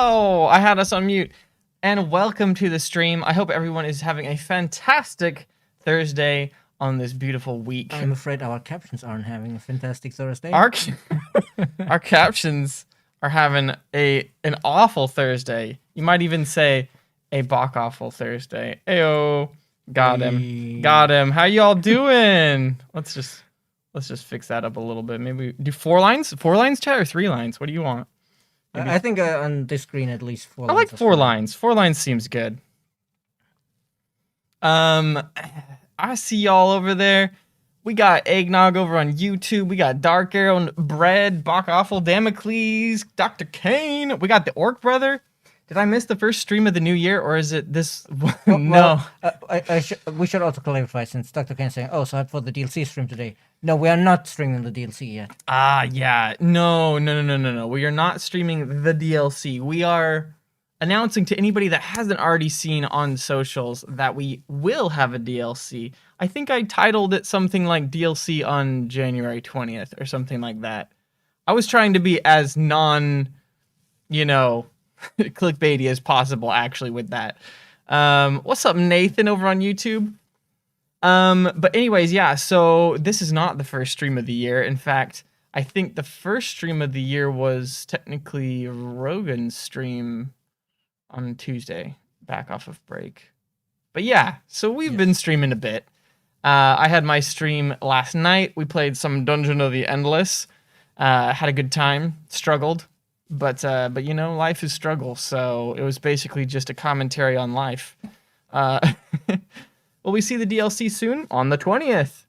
Oh, I had us on mute. And welcome to the stream. I hope everyone is having a fantastic Thursday on this beautiful week. I'm afraid our captions aren't having a fantastic Thursday. Our captions are having an awful Thursday. You might even say a bok awful Thursday. Ayo, got him, got him. How y'all doing? Let's just fix that up a little bit. Maybe do 4 lines, chat, or 3 lines. What do you want? I think on this screen at least 4 lines. I like 4 lines. 4 lines seems good. I see y'all over there. We got Eggnog over on YouTube. We got Dark Arrow, Bread, Bok Awful, Damocles, Dr. Kane. We got the Orc Brother. Did I miss the first stream of the new year, or is it this? No. We should also clarify, since Dr. Kane saying, "Oh, so for the DLC stream today." No, we are not streaming the DLC yet. Yeah. No. We are not streaming the DLC. We are announcing to anybody that hasn't already seen on socials that we will have a DLC. I think I titled it something like DLC on January 20th or something like that. I was trying to be as clickbaity as possible, actually, with that. What's up, Nathan, over on YouTube? But anyways, yeah, so this is not the first stream of the year. In fact, I think the first stream of the year was technically Rogan's stream on Tuesday, back off of break. But yeah, so we've been streaming a bit. I had my stream last night. We played some Dungeon of the Endless. Had a good time. Struggled. But life is struggle, so it was basically just a commentary on life. Will we see the DLC soon? On the 20th.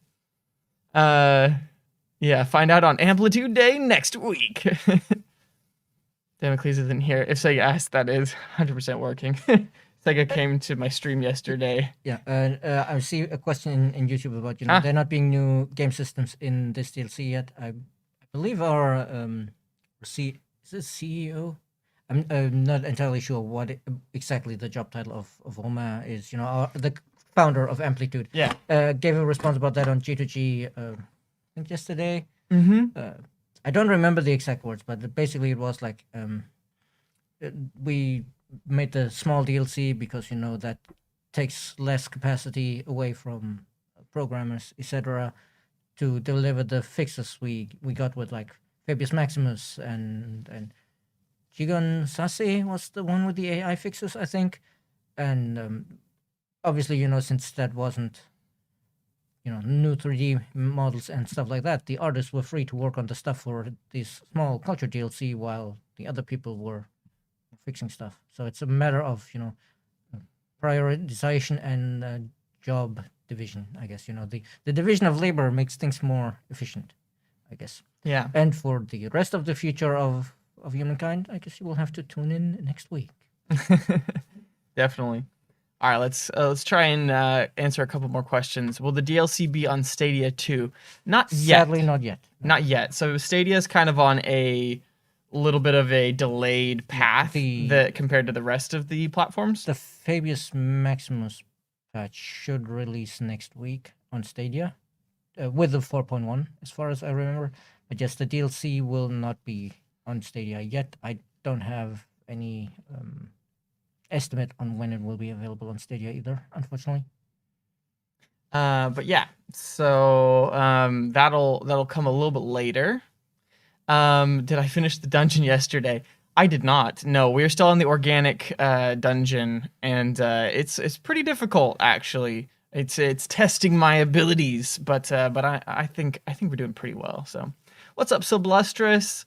Yeah, find out on Amplitude Day next week. Damocles isn't here. If Sega asked, that is 100% working. Sega came to my stream yesterday. Yeah, I see a question in YouTube about, there not being new game systems in this DLC yet. I believe our is it CEO? I'm not entirely sure what exactly the job title of Roma is. The founder of Amplitude. Yeah. Gave a response about that on G2G, I think yesterday. Mm-hmm. I don't remember the exact words, but basically it was like, we made the small DLC because, that takes less capacity away from programmers, etc., to deliver the fixes we got with, like, Fabius Maximus and Gigon Sase was the one with the AI fixes, I think. And obviously, since that wasn't, new 3D models and stuff like that, the artists were free to work on the stuff for this small culture DLC while the other people were fixing stuff. So it's a matter of, prioritization and job division, I guess. The division of labor makes things more efficient, I guess. Yeah. And for the rest of the future of Humankind, I guess you will have to tune in next week. Definitely. All right, let's try and answer a couple more questions. Will the DLC be on Stadia too? Not yet. Sadly, not yet. No. Not yet. So Stadia is kind of on a little bit of a delayed path compared to the rest of the platforms. The Fabius Maximus patch should release next week on Stadia, with the 4.1, as far as I remember. But yes, the DLC will not be on Stadia yet. I don't have any estimate on when it will be available on Stadia either, unfortunately. But yeah, so that'll come a little bit later. Did I finish the dungeon yesterday? I did not. No, we're still in the organic dungeon, and it's pretty difficult, actually. It's testing my abilities, but I think we're doing pretty well. So, what's up, Sublustrous?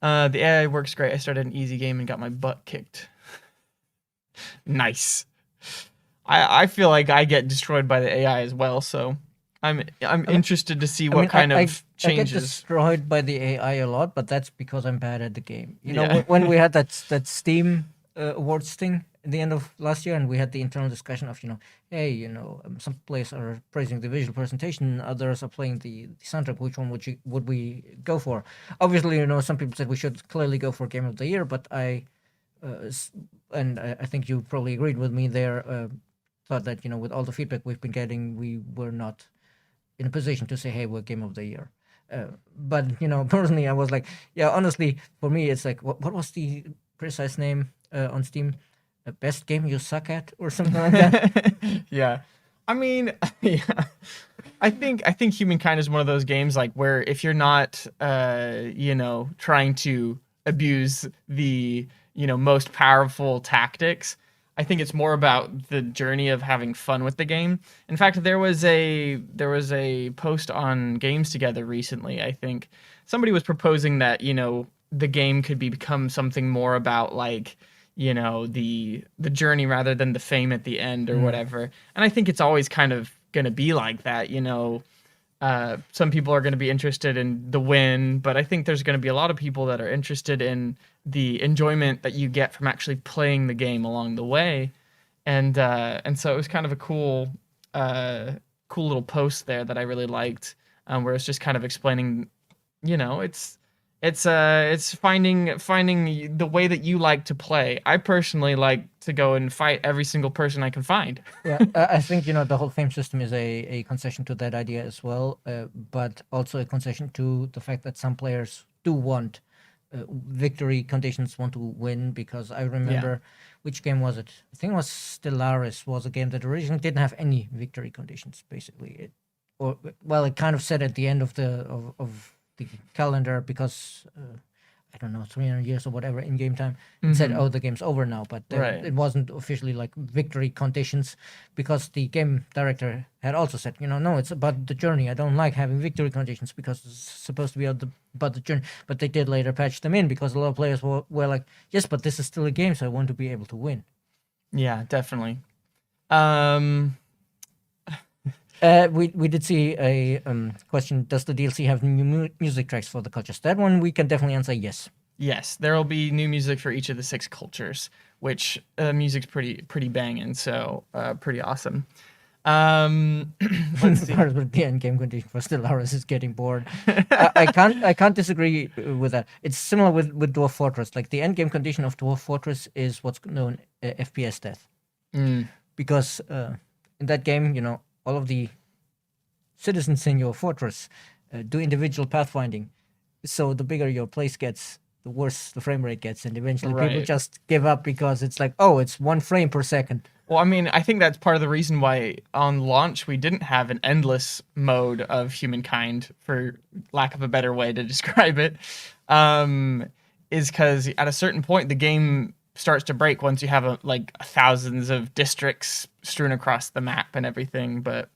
The AI works great. I started an easy game and got my butt kicked. Nice. I feel like I get destroyed by the AI as well, so I'm interested to see what kind of changes. I get destroyed by the AI a lot, but that's because I'm bad at the game. When we had that Steam awards thing at the end of last year, and we had the internal discussion of, hey, some players are praising the visual presentation, others are playing the soundtrack. Which one would we go for? Obviously, some people said we should clearly go for Game of the Year, but I think you probably agreed with me there. Thought that with all the feedback we've been getting, we were not in a position to say, hey, we're Game of the Year. But personally, I was like, yeah, honestly, for me, it's like, what was the precise name? on Steam, best game you suck at or something like that. Yeah. I mean, yeah. I think Humankind is one of those games like where if you're not trying to abuse the, most powerful tactics, I think it's more about the journey of having fun with the game. In fact, there was a post on Games Together recently. I think somebody was proposing that, the game could become something more about like, the journey rather than the fame at the end or whatever. And I think it's always kind of going to be like that. Some people are going to be interested in the win, but I think there's going to be a lot of people that are interested in the enjoyment that you get from actually playing the game along the way. And so it was kind of a cool little post there that I really liked, where it's just kind of explaining, it's finding the way that you like to play. I personally like to go and fight every single person I can find. Yeah, I think the whole fame system is a concession to that idea as well, but also a concession to the fact that some players do want victory conditions, want to win. Because I remember, which game was it? I think it was Stellaris. Was a game that originally didn't have any victory conditions. Basically, it kind of said at the end of the calendar, because I don't know, 300 years or whatever in game time, it said, "Oh, the game's over now," but Right. it wasn't officially like victory conditions, because the game director had also said, no, it's about the journey. I don't like having victory conditions because it's supposed to be about the journey. But they did later patch them in, because a lot of players were like, yes, but this is still a game, so I want to be able to win. Yeah, definitely. Um, We did see a question: does the DLC have new music tracks for the cultures? That one we can definitely answer yes. yes, there will be new music for each of the 6 cultures, which music's pretty banging, so pretty awesome. Let's see. Part of the end game condition for Stellaris is getting bored. I can't disagree with that. It's similar with Dwarf Fortress. Like the end game condition of Dwarf Fortress is what's known FPS death, because in that game, all of the citizens in your fortress do individual pathfinding. So the bigger your place gets, the worse the frame rate gets, and eventually people Right. just give up because it's like, oh, it's 1 frame per second. Well, I mean, I think that's part of the reason why on launch we didn't have an endless mode of Humankind, for lack of a better way to describe it, is because at a certain point the game starts to break once you have thousands of districts strewn across the map and everything. But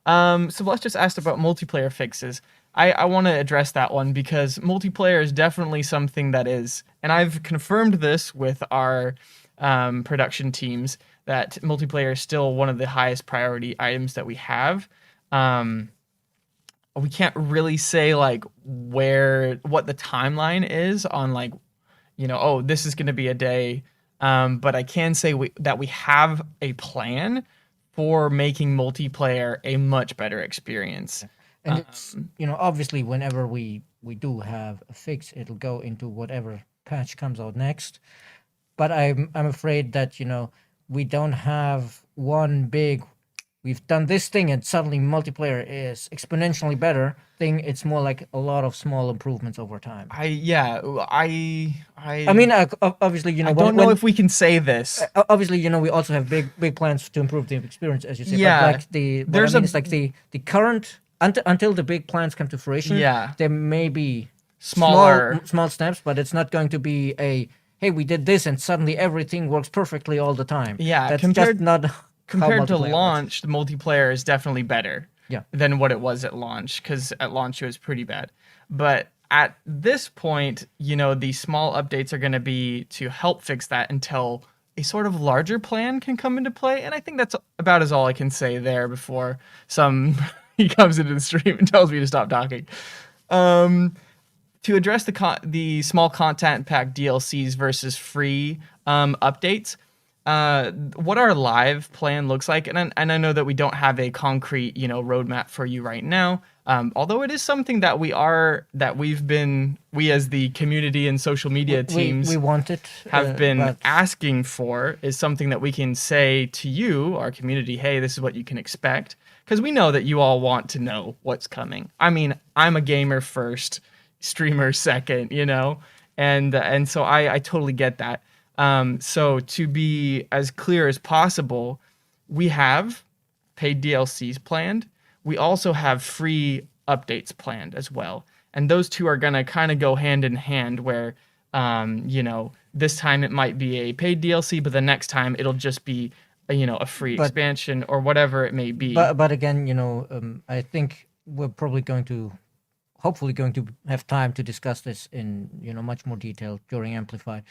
so let's just ask about multiplayer fixes. I want to address that one because multiplayer is definitely something that is, and I've confirmed this with our production teams, that multiplayer is still one of the highest priority items that we have. We can't really say what the timeline is on oh, this is going to be a day. But I can say that we have a plan for making multiplayer a much better experience. And it's obviously whenever we do have a fix, it'll go into whatever patch comes out next. But I'm afraid that we don't have one big, we've done this thing and suddenly multiplayer is exponentially better thing. It's more like a lot of small improvements over time. I mean, obviously, I don't know if we can say this. Obviously, we also have big plans to improve the experience, as you said. Yeah, but like the current until the big plans come to fruition. Yeah. There may be Smaller. small steps, but it's not going to be a, hey, we did this and suddenly everything works perfectly all the time. Yeah, that's just not how compared to multiplayer works. launch. The multiplayer is definitely better. Yeah. Than what it was at launch, because at launch it was pretty bad. But at this point, the small updates are going to be to help fix that until a sort of larger plan can come into play. And I think that's about as all I can say there before he comes into the stream and tells me to stop talking. To address the small content pack DLCs versus free updates, what our live plan looks like, and I know that we don't have a concrete roadmap for you right now, although it is something that we as the community and social media teams we want it, have been asking for, is something that we can say to you, our community, hey, this is what you can expect, because we know that you all want to know what's coming. I mean, I'm a gamer first, streamer second, and so I totally get that. So to be as clear as possible, we have paid DLCs planned. We also have free updates planned as well. And those two are going to kind of go hand in hand where, this time it might be a paid DLC, but the next time it'll just be, a free But expansion or whatever it may be. but again, I think we're probably hopefully going to have time to discuss this in much more detail during Amplified.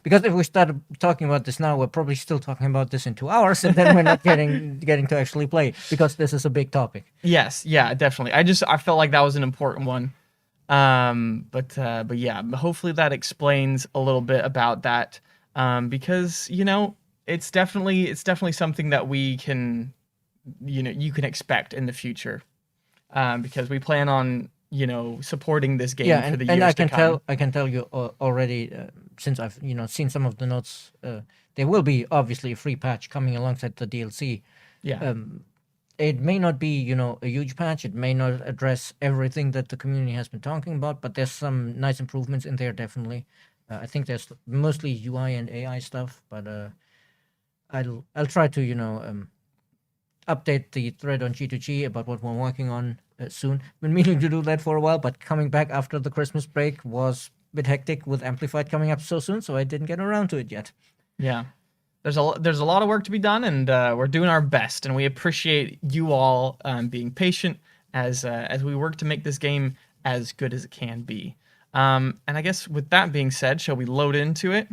Because if we start talking about this now, we're probably still talking about this in 2 hours, and then we're not getting to actually play, because this is a big topic. Yes, yeah, definitely. I felt like that was an important one. But yeah, hopefully that explains a little bit about that. Because it's definitely something that we can, you can expect in the future. Because we plan on supporting this game for the years to come. I can tell you already, since I've seen some of the notes, there will be obviously a free patch coming alongside the DLC. Yeah. It may not be a huge patch. It may not address everything that the community has been talking about, but there's some nice improvements in there, definitely. I think there's mostly UI and AI stuff, but I'll try to update the thread on G2G about what we're working on soon. Been meaning to do that for a while, but coming back after the Christmas break was a bit hectic with Amplified coming up so soon, so I didn't get around to it yet. Yeah. There's a lot of work to be done, and we're doing our best, and we appreciate you all being patient as we work to make this game as good as it can be. And I guess with that being said, shall we load into it?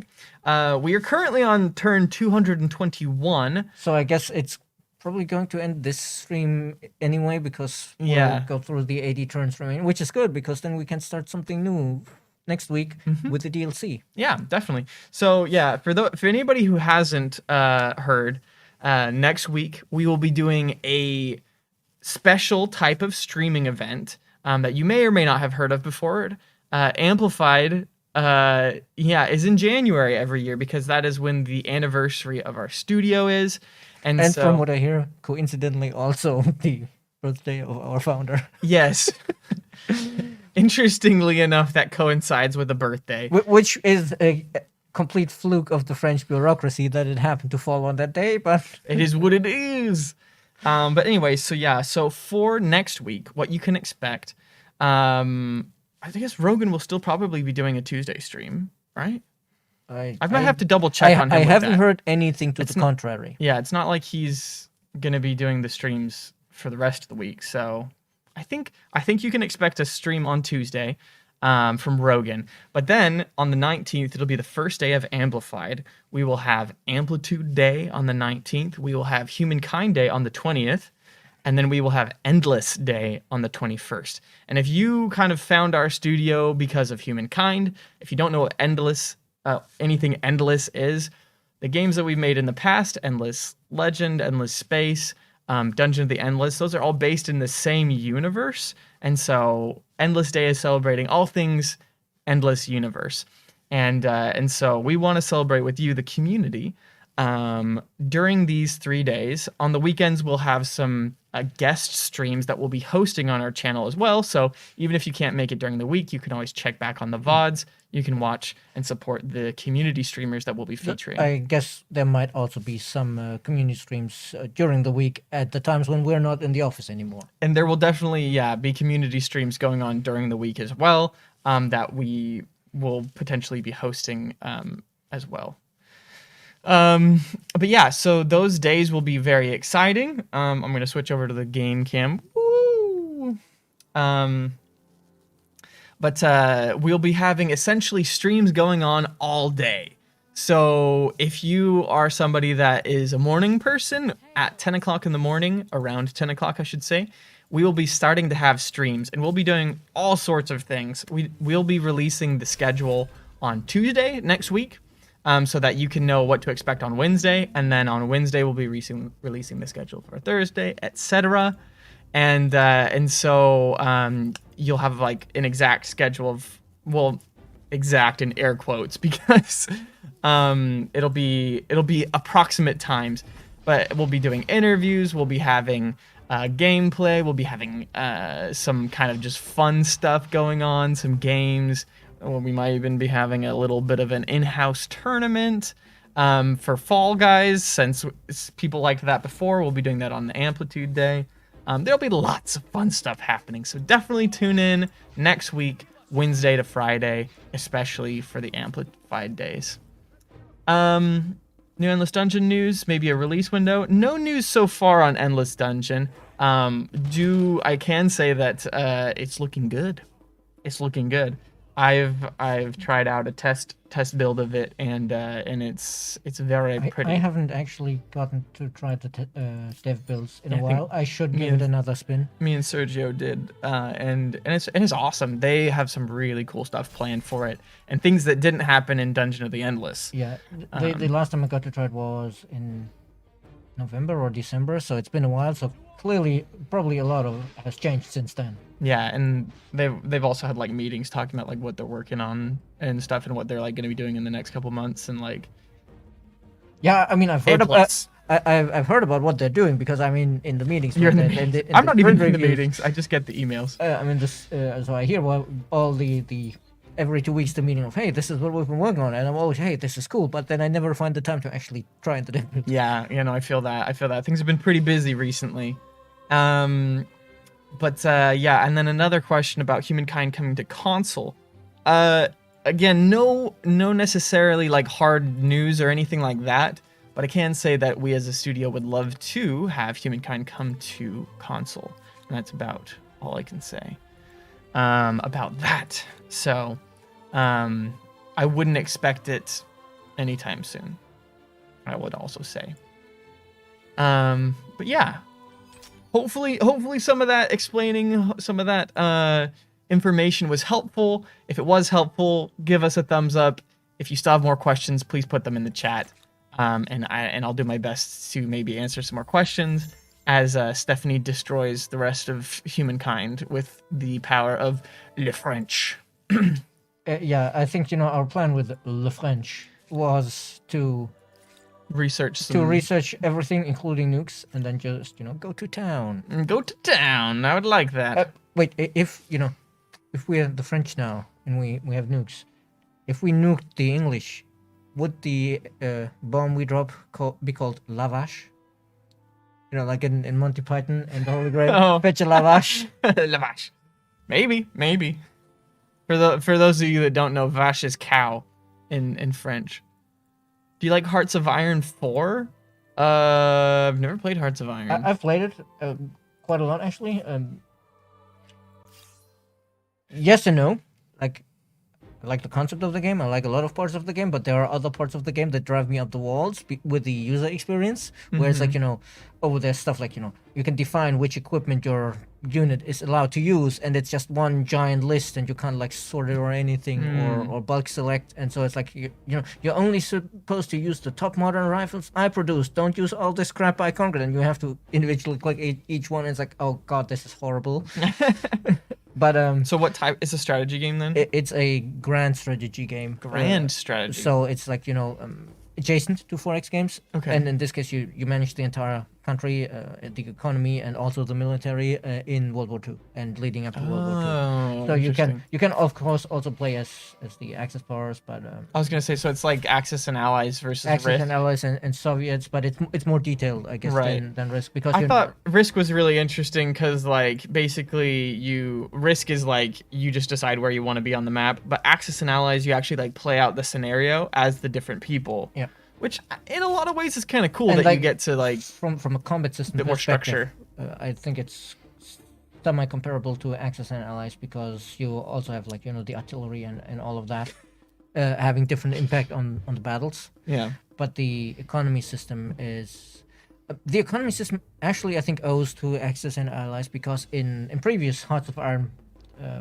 We are currently on turn 221. So I guess it's probably going to end this stream anyway, because we'll go through the 80 turns remaining, which is good, because then we can start something new next week with the DLC. Yeah, definitely. So yeah, for anybody who hasn't heard, next week we will be doing a special type of streaming event that you may or may not have heard of before. Amplified is in January every year, because that is when the anniversary of our studio is. And so, from what I hear, coincidentally also the birthday of our founder. Yes. Interestingly enough, that coincides with a birthday. Which is a complete fluke of the French bureaucracy that it happened to fall on that day, but... It is what it is. But anyway, so for next week, what you can expect, I guess Rogan will still probably be doing a Tuesday stream, right? I might have to double check on him. I haven't heard anything to the contrary. Yeah, it's not like he's gonna be doing the streams for the rest of the week. So I think you can expect a stream on Tuesday from Rogan. But then on the 19th, it'll be the first day of Amplified. We will have Amplitude Day on the 19th. We will have Humankind Day on the 20th. And then we will have Endless Day on the 21st. And if you kind of found our studio because of Humankind, if you don't know what anything Endless is, the games that we've made in the past, Endless Legend, Endless Space, Dungeon of the Endless, those are all based in the same universe. And so Endless Day is celebrating all things Endless Universe. And so we want to celebrate with you, the community, during these 3 days. On the weekends, we'll have some guest streams that we'll be hosting on our channel as well. So even if you can't make it during the week, you can always check back on the VODs. You can watch and support the community streamers that we'll be featuring. I guess there might also be some community streams during the week at the times when we're not in the office anymore. And there will definitely, be community streams going on during the week as well, that we will potentially be hosting as well. But yeah, so those days will be very exciting. I'm going to switch over to the game cam. Woo! But we'll be having essentially streams going on all day. So if you are somebody that is a morning person, at 10 o'clock in the morning, around 10 o'clock, I should say, we will be starting to have streams, and we'll be doing all sorts of things. We'll be releasing the schedule on Tuesday next week, so that you can know what to expect on Wednesday, and then on Wednesday we'll be releasing the schedule for Thursday, etc. And so you'll have like an exact schedule of, well, exact in air quotes, because it'll be approximate times, but we'll be doing interviews, we'll be having gameplay, we'll be having some kind of just fun stuff going on, some games. we might even be having a little bit of an in-house tournament for Fall Guys, since people liked that before. We'll be doing that on the Amplitude Day. There'll be lots of fun stuff happening, so definitely tune in next week, Wednesday to Friday, especially for the Amplified days. New Endless Dungeon news, maybe a release window. No news so far on Endless Dungeon. I can say that it's looking good. It's looking good. I've tried out a test build of it, and it's very pretty. I haven't actually gotten to try the dev builds in Yeah, a while. I should give it another spin. Me and Sergio did, and it's awesome. They have some really cool stuff planned for it, and things that didn't happen in Dungeon of the Endless. Yeah, the last time I got to try it was in November or December, so it's been a while. So clearly, probably a lot has changed since then. Yeah, and they've also had like meetings talking about like what they're working on and stuff, and what they're like going to be doing in the next couple months, and like. Yeah, I mean, I've heard about. I've heard about what they're doing, because I mean, in the meetings. I'm not even in the meetings. I just get the emails. I mean, so I hear all the every 2 weeks the meeting of, hey, this is what we've been working on, and I'm always, hey, this is cool, but then I never find the time to actually try the demo. Yeah, I feel that. Things have been pretty busy recently. But yeah, and then another question about Humankind coming to console. Again, no necessarily like hard news or anything like that, but I can say that we as a studio would love to have Humankind come to console, and that's about all I can say about that. So, I wouldn't expect it anytime soon, I would also say. But yeah. Hopefully some of that explaining some of that information was helpful. If it was helpful, give us a thumbs up. If you still have more questions, please put them in the chat. And I'll do my best to maybe answer some more questions as Stephanie destroys the rest of Humankind with the power of Le French. Yeah, I think our plan with Le French was to research everything, including nukes, and then just go to town. Go to town. I would like that. Wait, if we are the French now and we have nukes, if we nuked the English, would the bomb we drop be called Lavash? Like in Monty Python and the Holy Grail, fetch a Lavash. Lavash. Maybe. For those of you that don't know, vache is cow in French. Do you like Hearts of Iron 4? I've never played Hearts of Iron. I've played it quite a lot, actually. Yes and no. I like the concept of the game. I like a lot of parts of the game, but there are other parts of the game that drive me up the walls with the user experience. Where it's like, there's stuff like, you can define which equipment your unit is allowed to use, and it's just one giant list, and you can't like sort it or anything or bulk select. And so it's like, you're only supposed to use the top modern rifles I produced. Don't use all this crap I conquered, and you have to individually click each one. And it's like, oh god, this is horrible. But so what type? It's a strategy game then? It's a grand strategy game. Grand strategy. So it's like adjacent to 4X games. Okay. And in this case, you manage the entire country, the economy, and also the military in World War II and leading up to World War II. So you can of course also play as the Axis powers, but I was gonna say, so it's like Axis and Allies versus Axis Risk. and Allies and Soviets, but it's more detailed, I guess, than Risk, because I thought Risk was really interesting because like basically Risk is like you just decide where you want to be on the map, but Axis and Allies you actually like play out the scenario as the different people. Yeah. Which, in a lot of ways, is kind of cool and that like, you get to like from a combat system bit more structure. I think it's semi-comparable to Axis and Allies, because you also have like the artillery and all of that having different impact on the battles. Yeah. But the economy system actually I think owes to Axis and Allies, because in previous Hearts of Iron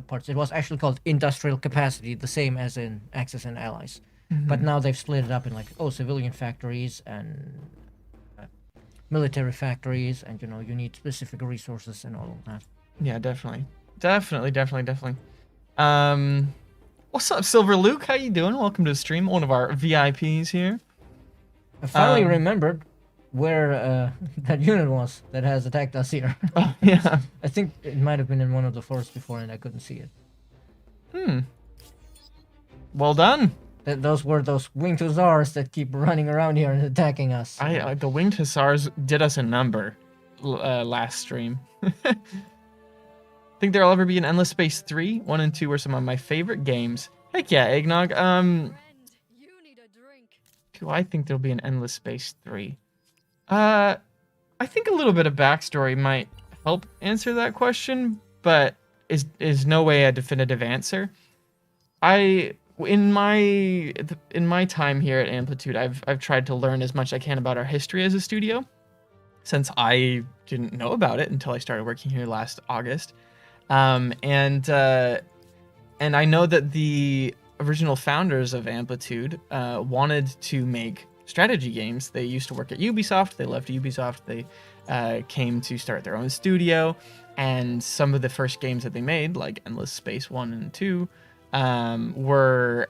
parts it was actually called industrial capacity, the same as in Axis and Allies. But now they've split it up in like civilian factories and military factories, and you need specific resources and all of that. Yeah, definitely. What's up, Silver Luke? How you doing? Welcome to the stream. One of our VIPs here. I finally remembered where that unit was that has attacked us here. Oh yeah. I think it might have been in one of the forests before, and I couldn't see it. Well done. Those were those winged hussars that keep running around here and attacking us. The winged hussars did us a number last stream. Think there'll ever be an Endless Space 3? 1 and 2 were some of my favorite games. Heck yeah, Eggnog. Do I think there'll be an Endless Space 3? I think a little bit of backstory might help answer that question, but is no way a definitive answer. In my time here at Amplitude, I've tried to learn as much as I can about our history as a studio, since I didn't know about it until I started working here last August. And I know that the original founders of Amplitude wanted to make strategy games. They used to work at Ubisoft. They left Ubisoft. They came to start their own studio. And some of the first games that they made, like Endless Space 1 and 2, were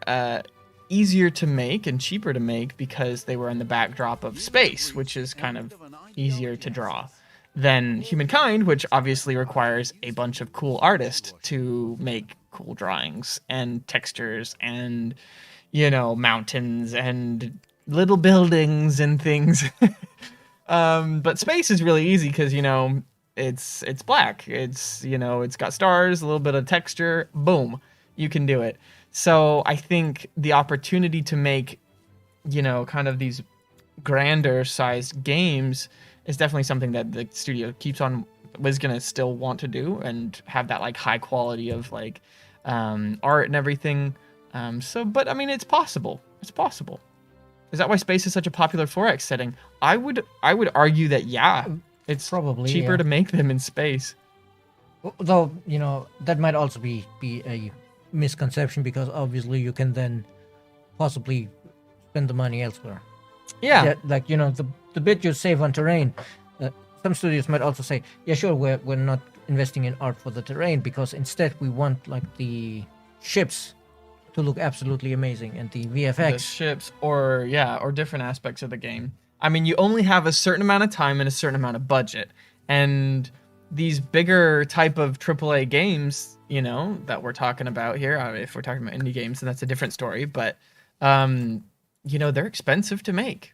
easier to make and cheaper to make because they were in the backdrop of space, which is kind of easier to draw than Humankind, which obviously requires a bunch of cool artists to make cool drawings and textures and, mountains and little buildings and things. But space is really easy because, it's black. It's got stars, a little bit of texture, boom, you can do it. So I think the opportunity to make, kind of these grander sized games is definitely something that the studio was gonna still want to do and have that like high quality of like art and everything. But I mean, it's possible. It's possible. Is that why space is such a popular 4X setting? I would argue that it's probably cheaper to make them in space. Though that might also be a misconception, because obviously you can then possibly spend the money elsewhere. Yeah, like the bit you save on terrain. Some studios might also say, yeah, sure, we're not investing in art for the terrain because instead we want like the ships to look absolutely amazing and the VFX. The ships or different aspects of the game. I mean, you only have a certain amount of time and a certain amount of budget, and these bigger type of AAA games, that we're talking about here. If we're talking about indie games, then that's a different story. But they're expensive to make.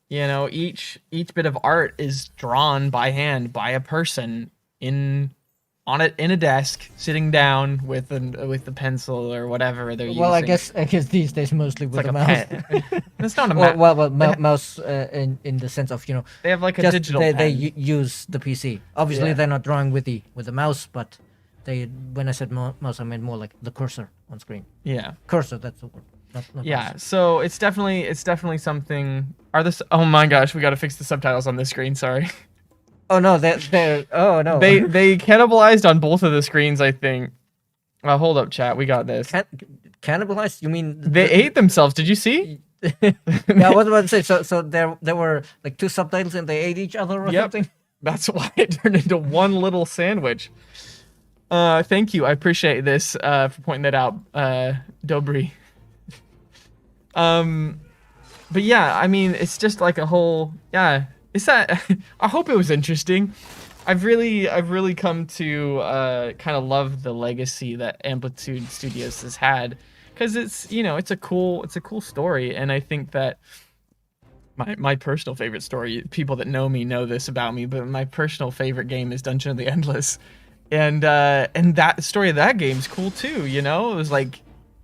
Each bit of art is drawn by hand by a person in a desk, sitting down with the pencil or whatever they're using. Well, I guess these days mostly with a mouse. It's not a mouse. Well, mouse in the sense of they have like a digital pen. They use the PC. Obviously, they're not drawing with the mouse, but when I said mouse, I meant more like the cursor on screen. Yeah, cursor. That's the word. Not yeah, mouse. so it's definitely something. Oh my gosh, we got to fix the subtitles on this screen. Sorry. Oh no, they're oh no. They cannibalized on both of the screens, I think. Hold up, chat. We got this. Cannibalized? You mean they ate themselves? Did you see? Yeah, I was about to say. So there were like two subtitles and they ate each other or something. That's why it turned into one little sandwich. Thank you. I appreciate this for pointing that out, Dobry. But yeah, I mean, it's just like a whole It's that I hope it was interesting. I've really come to kind of love the legacy that Amplitude Studios has had, because it's it's a cool story, and I think that my personal favorite story, people that know me know this about me, but my personal favorite game is Dungeon of the Endless, and that story of that game is cool too. It was like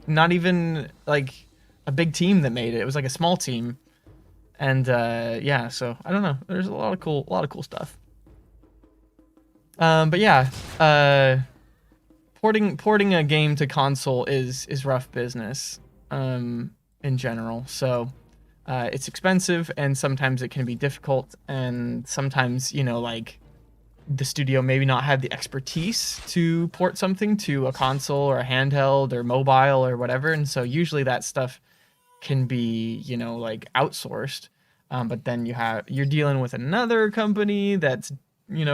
not even like a big team that made it. It was like a small team. And so I don't know. There's a lot of cool stuff. But yeah, porting a game to console is rough business in general. So it's expensive, and sometimes it can be difficult, and sometimes like the studio maybe not have the expertise to port something to a console or a handheld or mobile or whatever, and so usually that stuff can be like outsourced, but then you're dealing with another company that's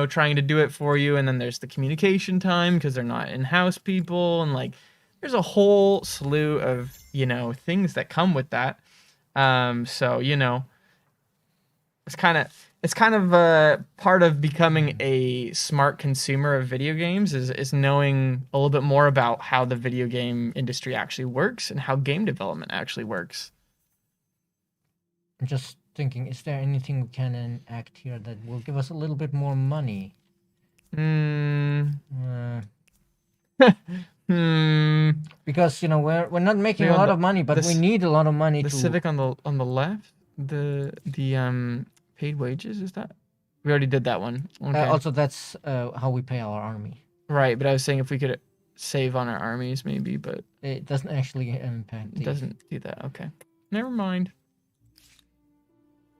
trying to do it for you, and then there's the communication time because they're not in-house people, and like there's a whole slew of things that come with that. So it's kind of it's kind of part of becoming a smart consumer of video games is knowing a little bit more about how the video game industry actually works and how game development actually works. I'm just thinking, is there anything we can enact here that will give us a little bit more money? Because you know we're not making a lot of money, but we need a lot of money. The to... Civic on the left, the paid wages, is that? We already did that one. Okay. Also, that's how we pay our army. Right, but I was saying if we could save on our armies, maybe, but it doesn't actually impact. It doesn't do that. Okay, never mind.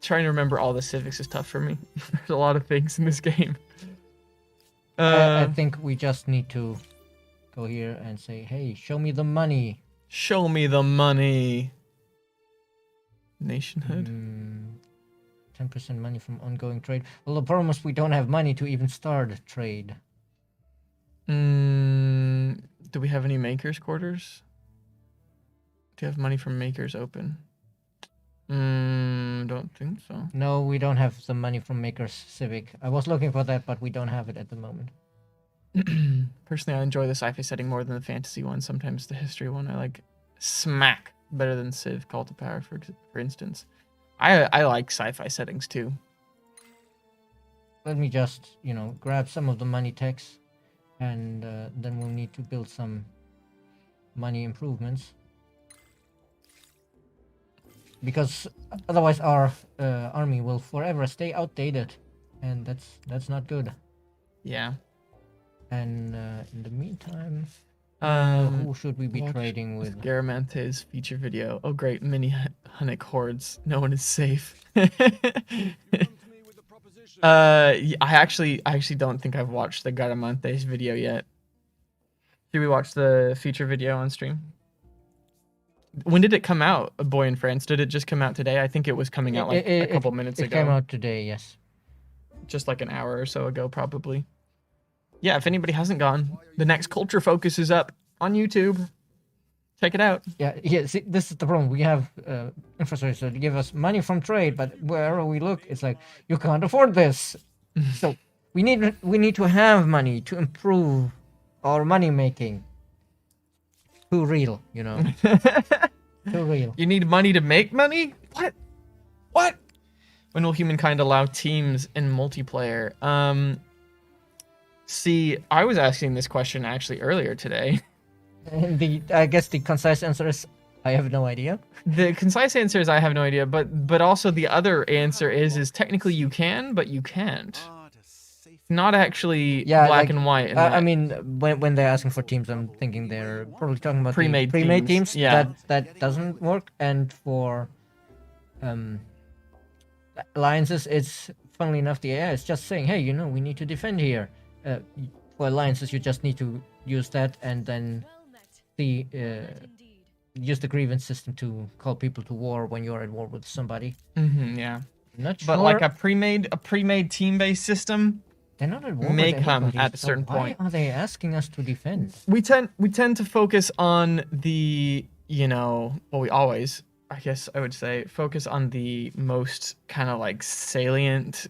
Trying to remember all the civics is tough for me. There's a lot of things in this game. I think we just need to go here and say, "Hey, show me the money." Show me the money. Nationhood. 10% money from ongoing trade. Well, the problem is we don't have money to even start a trade. Do we have any makers quarters? Do you have money from makers open? Don't think so. No, we don't have the money from makers civic. I was looking for that, but we don't have it at the moment. Personally, I enjoy the sci-fi setting more than the fantasy one. Sometimes the history one I like smack better than Civ Call to Power, for instance. I like sci-fi settings too. Let me just, you know, grab some of the money tax, and then we'll need to build some money improvements. Because otherwise our army will forever stay outdated, and that's not good. Yeah. And in the meantime, who should we be trading with? Garamante's feature video. Oh great, mini Hunnic hordes. No one is safe. I actually don't think I've watched the Garamante's video yet. Did we watch the feature video on stream? When did it come out, A Boy in France? Did it just come out today? I think it was coming out like a couple minutes ago. It came out today, yes. Just like an hour or so ago, probably. Yeah, if anybody hasn't gone, the next Culture Focus is up on YouTube. Check it out. Yeah, see, this is the problem. We have infrastructure to give us money from trade, but wherever we look, it's like, you can't afford this. So we need to have money to improve our money making. Too real, you know. Too real. You need money to make money? What? When will Humankind allow teams in multiplayer? See, I was asking this question actually earlier today. I guess the concise answer is I have no idea. The concise answer is I have no idea, but also the other answer is technically you can, but you can't. Not actually black and white. I mean, when they're asking for teams, I'm thinking they're probably talking about pre-made teams. Yeah, that doesn't work. And for alliances, it's funnily enough the AI is just saying, hey, you know, we need to defend here. For alliances, you just need to use that and then use the grievance system to call people to war when you're at war with somebody. Yeah. Not sure. But like a pre-made team-based system. They're not at war may with come anybody, at a certain point. Why are they asking us to defend? We tend to focus on the, you know, well, we always, I guess I would say, focus on the most kind of like salient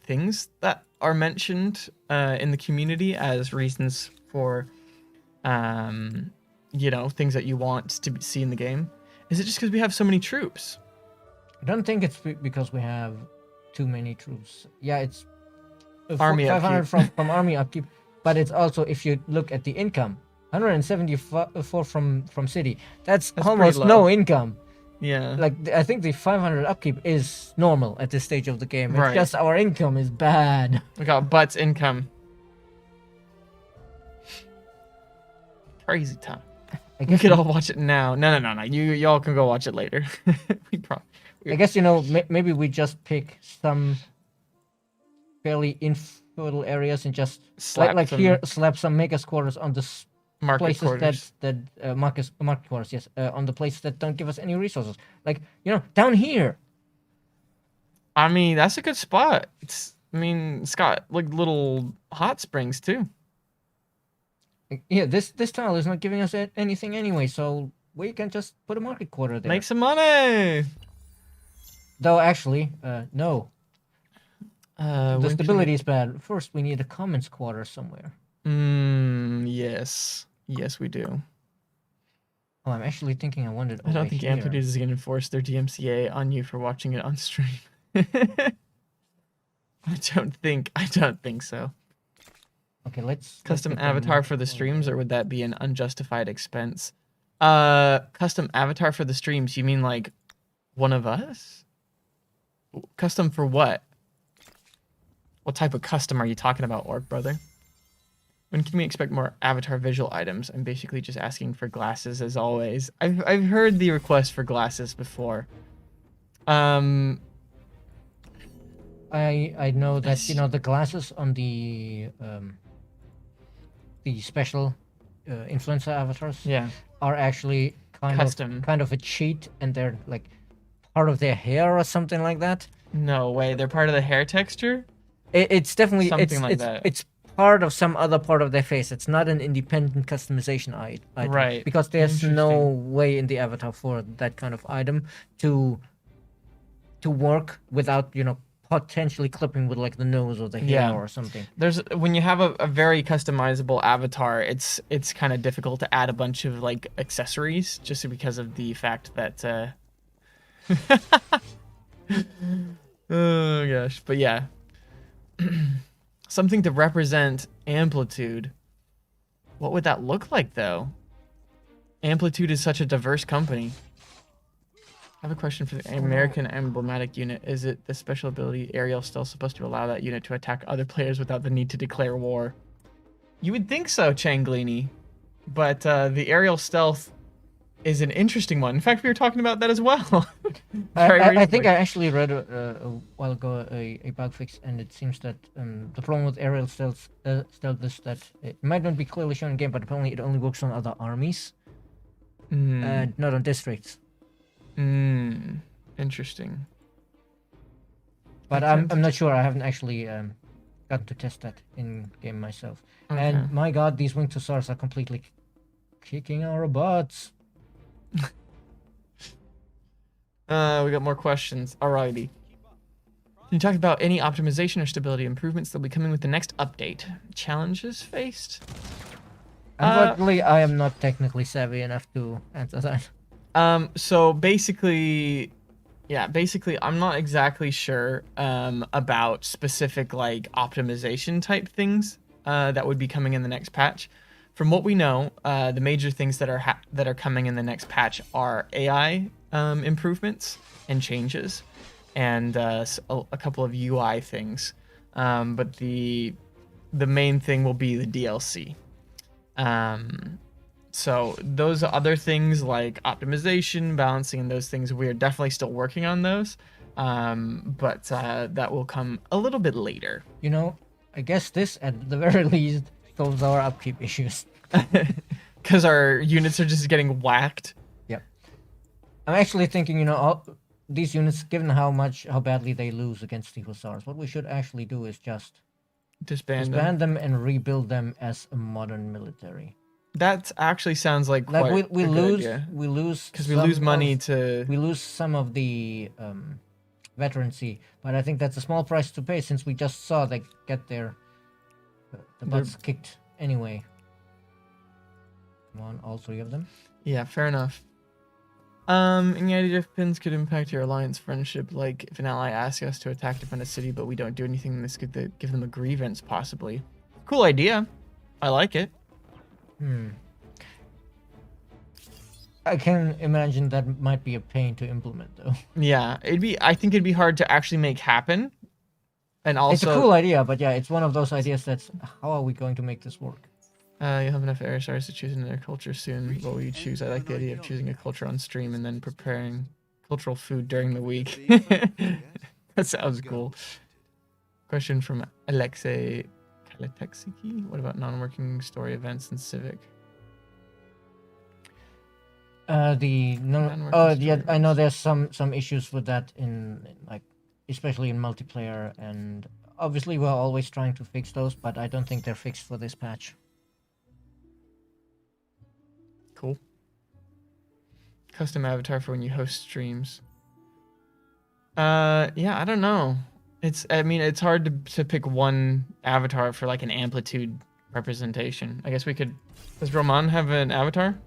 things that are mentioned in the community as reasons for, you know, things that you want to see in the game. Is it just because we have so many troops? I don't think it's because we have too many troops. Yeah, it's army 500 from army upkeep, but it's also, if you look at the income, 174 from city. That's almost no income. Yeah. Like, I think the 500 upkeep is normal at this stage of the game. It's right. Just our income is bad. We got butts income. Crazy time. We could all watch it now. No. Y'all can go watch it later. I guess, you know, maybe we just pick some fairly infertile areas and just slap some makers quarters on the places quarters. Market quarters, yes, on the places that don't give us any resources. Like, you know, down here. I mean, that's a good spot. It's got like little hot springs too. Yeah, this tile is not giving us anything anyway, so we can just put a market quarter there. Make some money. Though actually, no. The when stability is bad. First, we need a comments quarter somewhere. Yes. Yes, we do. Oh, I'm actually thinking I want it I over don't think here. Amplitude is going to enforce their DMCA on you for watching it on stream. I don't think so. Okay, let's Custom get them avatar for the streams, or would that be an unjustified expense? Custom avatar for the streams, you mean like one of us? Custom for what? What type of custom are you talking about, Orc Brother? When can we expect more avatar visual items? I'm basically just asking for glasses as always. I've heard the request for glasses before. I know that the glasses on the special influencer avatars are actually Custom. kind of a cheat, and they're like part of their hair or something like that. No way, they're part of the hair texture? It's definitely something like that. It's part of some other part of their face. It's not an independent customization item. Right. Because there's no way in the avatar for that kind of item to work without, potentially clipping with like the nose or the hair or something. When you have a very customizable avatar, it's kind of difficult to add a bunch of like accessories just because of the fact that oh gosh. But yeah. Something to represent Amplitude. What would that look like though? Amplitude is such a diverse company. I have a question for the American emblematic unit. Is it the special ability Aerial Stealth supposed to allow that unit to attack other players without the need to declare war? You would think so, Changlini. But the Aerial Stealth is an interesting one. In fact, we were talking about that as well. I think I actually read a while ago a bug fix, and it seems that the problem with Aerial Stealth is that it might not be clearly shown in game, but apparently it only works on other armies, and not on districts. Interesting. But I'm not sure. I haven't actually gotten to test that in game myself. Okay. And my god, these Wingtosaurs are completely kicking our butts. We got more questions. Alrighty. Can you talk about any optimization or stability improvements that will be coming with the next update? Challenges faced? Unfortunately, I am not technically savvy enough to answer that. So basically, I'm not exactly sure about specific like optimization type things that would be coming in the next patch. From what we know, the major things that are coming in the next patch are AI improvements and changes, and a couple of UI things. But the main thing will be the DLC. So those other things like optimization, balancing, and those things, we're definitely still working on those. But that will come a little bit later. I guess this, at the very least, solves our upkeep issues. Because our units are just getting whacked. Yep. I'm actually thinking, all these units, given how badly they lose against the Hussars, what we should actually do is just disband them and rebuild them as a modern military. That actually sounds like quite we lose because we lose money we lose some of the veterancy, but I think that's a small price to pay since we just saw they get their the butts kicked anyway. Come on, all three of them. Yeah, fair enough. Any idea if pins could impact your alliance friendship? Like if an ally asks us to attack defend a city, but we don't do anything, this could give them a grievance, possibly. Cool idea. I like it. I can imagine that might be a pain to implement, though. Yeah, I think it'd be hard to actually make happen. And also, it's a cool idea, but yeah, it's one of those ideas that's how are we going to make this work? You'll have enough air stars to choose another culture soon. What will you choose? I like the idea of choosing a culture on stream and then preparing cultural food during the week. That sounds cool. Question from Alexei Kaletexiki. What about non-working story events and Civic? Yeah, I know there's some issues with that in like, especially in multiplayer, and obviously we're always trying to fix those, but I don't think they're fixed for this patch. Cool. Custom avatar for when you host streams. Yeah, I don't know. I mean, it's hard to pick one avatar for like an amplitude representation. I guess we could. Does Roman have an avatar?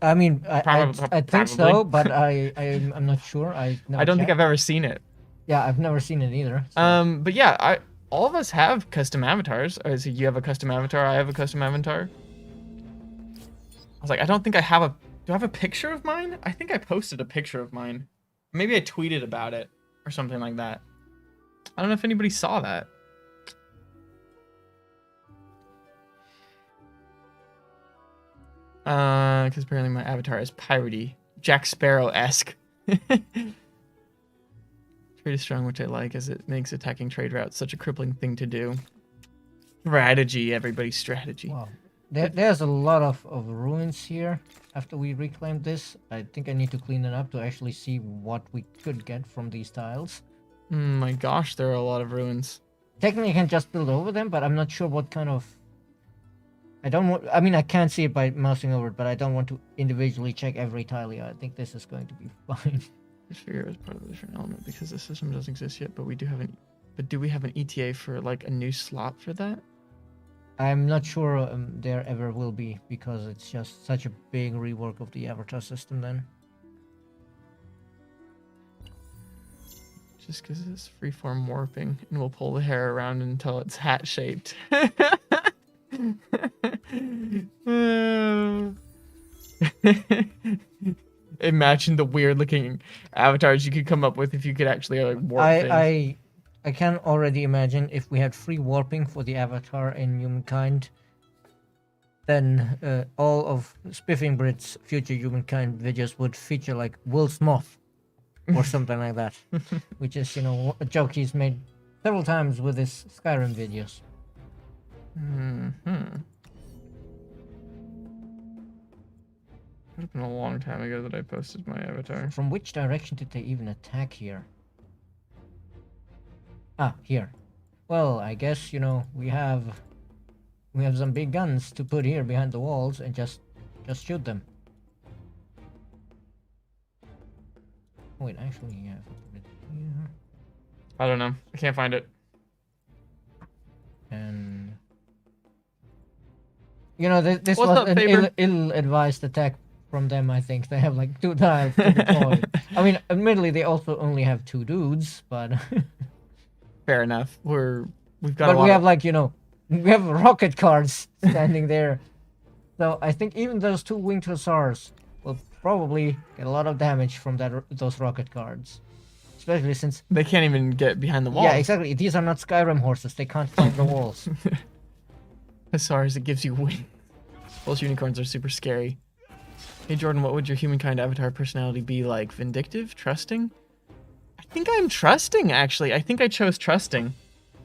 I mean, Probably. I think so, but I'm not sure. I never don't think checked. I've ever seen it. Yeah, I've never seen it either. So. But yeah, all of us have custom avatars. So you have a custom avatar. I have a custom avatar. I was like, I don't think I have a. Do I have a picture of mine? I think I posted a picture of mine. Maybe I tweeted about it or something like that. I don't know if anybody saw that. Because apparently my avatar is piratey, Jack Sparrow-esque. Trade is strong, which I like, as it makes attacking trade routes such a crippling thing to do. Strategy, everybody's strategy. Wow. There's a lot of ruins here. After we reclaim this, I think I need to clean it up to actually see what we could get from these tiles. My gosh, there are a lot of ruins. Technically, I can just build over them, but I'm not sure what kind of... I don't want... I mean, I can't see it by mousing over it, but I don't want to individually check every tile here. I think this is going to be fine. This figure is part of a different element because the system doesn't exist yet, but we do have an... But do we have an ETA for, like, a new slot for that? I'm not sure there ever will be, because it's just such a big rework of the avatar system then. Just because it's freeform warping, and we'll pull the hair around until it's hat-shaped. Imagine the weird-looking avatars you could come up with if you could actually like, warp things. I can already imagine if we had free warping for the avatar in Humankind, then all of Spiffing Brit's future Humankind videos would feature like Will Smith or something like that, which is, you know, a joke he's made several times with his Skyrim videos. It's been a long time ago that I posted my avatar. From which direction did they even attack here? Ah, here. Well, I guess, you know, we have some big guns to put here behind the walls and just shoot them. Wait, actually, yeah. Here. I don't know. I can't find it. And you know, this was an ill-advised attack from them. I think they have like 2 tiles to deploy. I mean, admittedly, they also only have 2 dudes, but. Fair enough. We've got. But we have like, you know, we have rocket cards standing there, so I think even those 2 winged hussars will probably get a lot of damage from those rocket cards, especially since they can't even get behind the walls. Yeah, exactly. These are not Skyrim horses. They can't climb the walls. Hussars, it gives you wings. Those unicorns are super scary. Hey Jordan, what would your humankind avatar personality be like? Vindictive? Trusting? I think I'm trusting, actually. I think I chose trusting.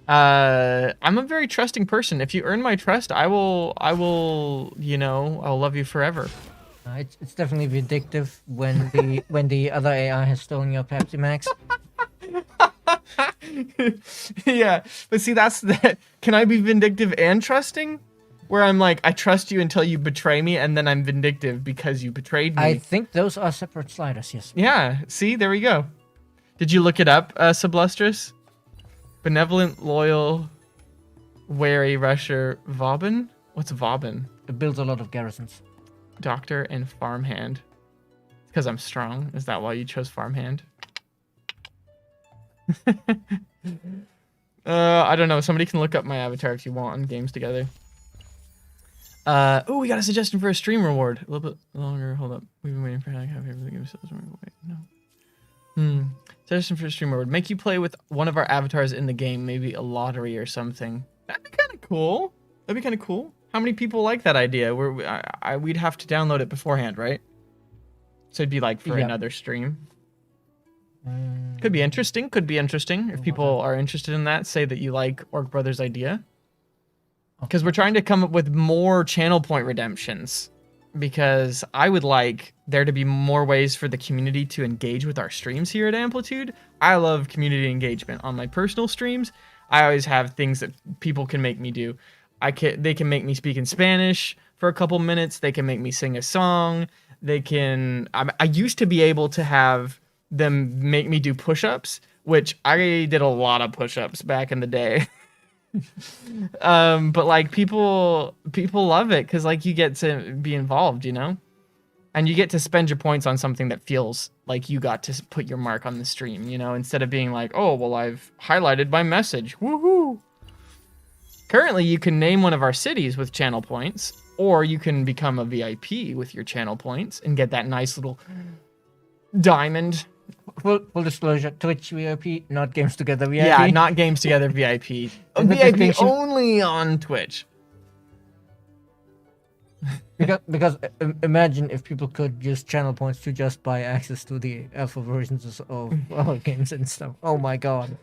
I'm a very trusting person. If you earn my trust, I will, you know, I'll love you forever. It's definitely vindictive when the other AI has stolen your Pepsi Max. Yeah, but see, that's the... Can I be vindictive and trusting? Where I'm like, I trust you until you betray me, and then I'm vindictive because you betrayed me. I think those are separate sliders, yes. Yeah, see, there we go. Did you look it up, Sublustrous? Benevolent, loyal, wary, rusher, Vauban? What's Vauban? It builds a lot of garrisons. Doctor and farmhand. Because I'm strong. Is that why you chose farmhand? I don't know. Somebody can look up my avatar if you want on Games Together. Oh, we got a suggestion for a stream reward. A little bit longer. Hold up. We've been waiting for how to have everything. Wait, no. Suggestion for a stream reward. Make you play with one of our avatars in the game. Maybe a lottery or something. That'd be kind of cool. That'd be kind of cool. How many people like that idea? We'd have to download it beforehand, right? So it'd be like for another stream. Could be interesting. Could be interesting. If people are interested in that, say that you like Orc Brothers' idea. Because we're trying to come up with more channel point redemptions. Because I would like there to be more ways for the community to engage with our streams here at Amplitude. I love community engagement. On my personal streams, I always have things that people can make me do. They can make me speak in Spanish for a couple minutes. They can make me sing a song. They can... I used to be able to have them make me do push-ups, which I did a lot of push-ups back in the day. But like people love it because like you get to be involved, you know, and you get to spend your points on something that feels like you got to put your mark on the stream, you know, instead of being like, oh well, I've highlighted my message, woohoo. Currently, you can name one of our cities with channel points, or you can become a VIP with your channel points and get that nice little diamond. Full disclosure, Twitch VIP, not Games Together VIP. Yeah, not Games Together VIP. VIP only on Twitch. Because imagine if people could use channel points to just buy access to the alpha versions of our games and stuff. Oh my god.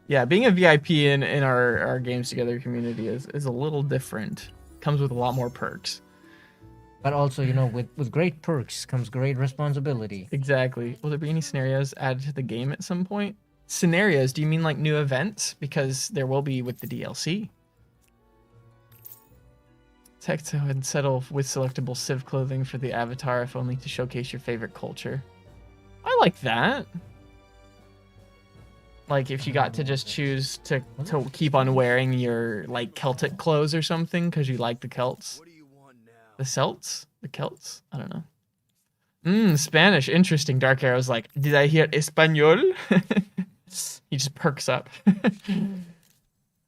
Yeah, being a VIP in our Games Together community is a little different. Comes with a lot more perks. But also, you know, with great perks comes great responsibility. Exactly. Will there be any scenarios added to the game at some point? Scenarios? Do you mean like new events? Because there will be with the DLC. Tecto and settle with selectable Civ clothing for the avatar, if only to showcase your favorite culture. I like that. Like if you got to just choose to keep on wearing your like Celtic clothes or something because you like the Celts. The Celts? The Celts? I don't know. Spanish. Interesting. Dark Arrow's like, did I hear Espanol? He just perks up.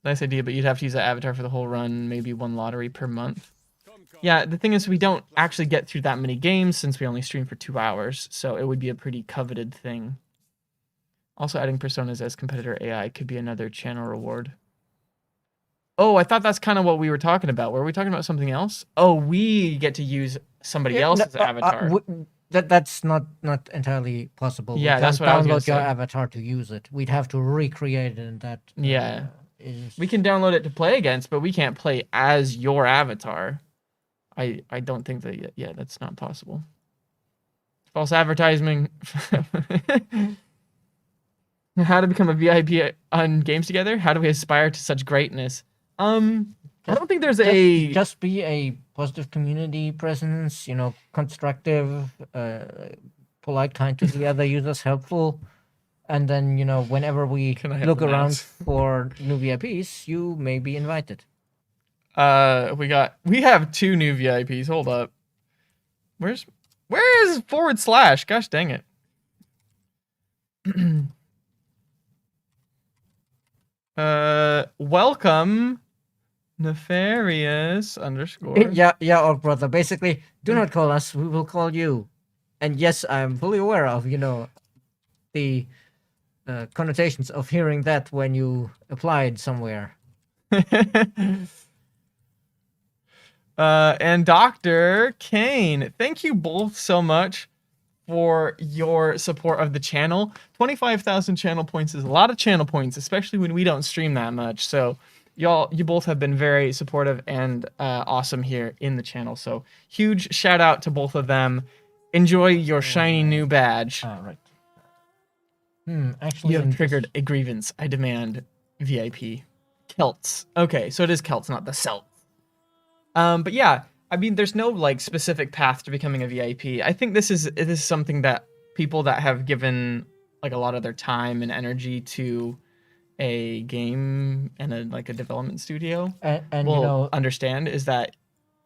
Nice idea, but you'd have to use that avatar for the whole run, maybe one lottery per month. Yeah, the thing is we don't actually get through that many games since we only stream for 2 hours, so it would be a pretty coveted thing. Also, adding personas as competitor AI could be another channel reward. Oh, I thought that's kind of what we were talking about. Were we talking about something else? Oh, we get to use somebody else's avatar. That's not entirely possible. Yeah, that's what I was was gonna download your say. avatar to use it. We'd have to recreate it, and that Yeah. is... We can download it to play against, but we can't play as your avatar. I don't think that... Yeah, that's not possible. False advertising. How to become a VIP on Games Together? How do we aspire to such greatness? I don't think there's just be a positive community presence, you know, constructive, polite, kind to the other users, helpful, and then, you know, whenever we look around for new VIPs, you may be invited. We have 2 new VIPs. Hold up. Where is /? Gosh dang it. Welcome nefarious _. Yeah, oh brother. Basically, do not call us, we will call you. And yes, I'm fully aware of, you know, the connotations of hearing that when you applied somewhere. And Dr. Kane, thank you both so much for your support of the channel. 25,000 channel points is a lot of channel points, especially when we don't stream that much. So you both have been very supportive and awesome here in the channel. So huge shout out to both of them. Enjoy your shiny new badge. All right. Actually, you have triggered a grievance. I demand VIP. Celts. Okay, so it is Celts, not the Celts. But yeah, I mean, there's no like specific path to becoming a VIP. I think this is something that people that have given like a lot of their time and energy to a game and a development studio and will you know, understand is that,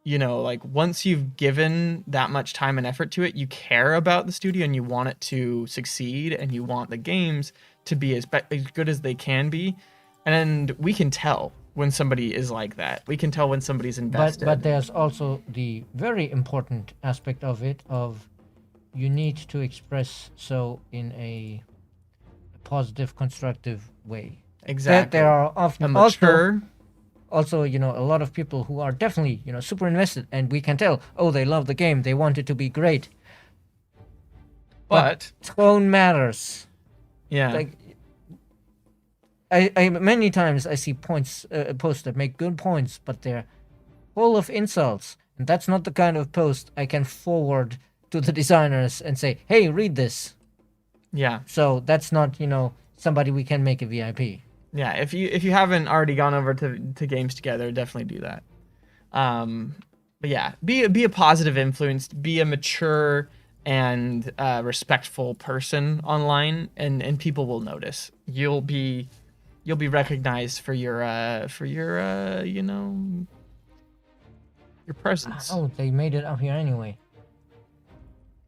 you know, like once you've given that much time and effort to it, you care about the studio and you want it to succeed and you want the games to be as good as they can be. And we can tell when somebody is like that. We can tell when somebody's invested. But there's also the very important aspect of it of you need to express so in a positive, constructive way. Exactly. There are often mature. Also, you know, a lot of people who are definitely, you know, super invested, and we can tell, oh, they love the game, they want it to be great. But tone matters. Yeah. Like, I many times I see posts that make good points, but they're full of insults, and that's not the kind of post I can forward to the designers and say, hey, read this. Yeah. So that's not, you know, somebody we can make a VIP. Yeah, if you haven't already gone over to Games Together, definitely do that. But yeah, be a positive influence, be a mature and respectful person online, and people will notice. You'll be recognized for your you know, your presence. Oh, they made it up here anyway.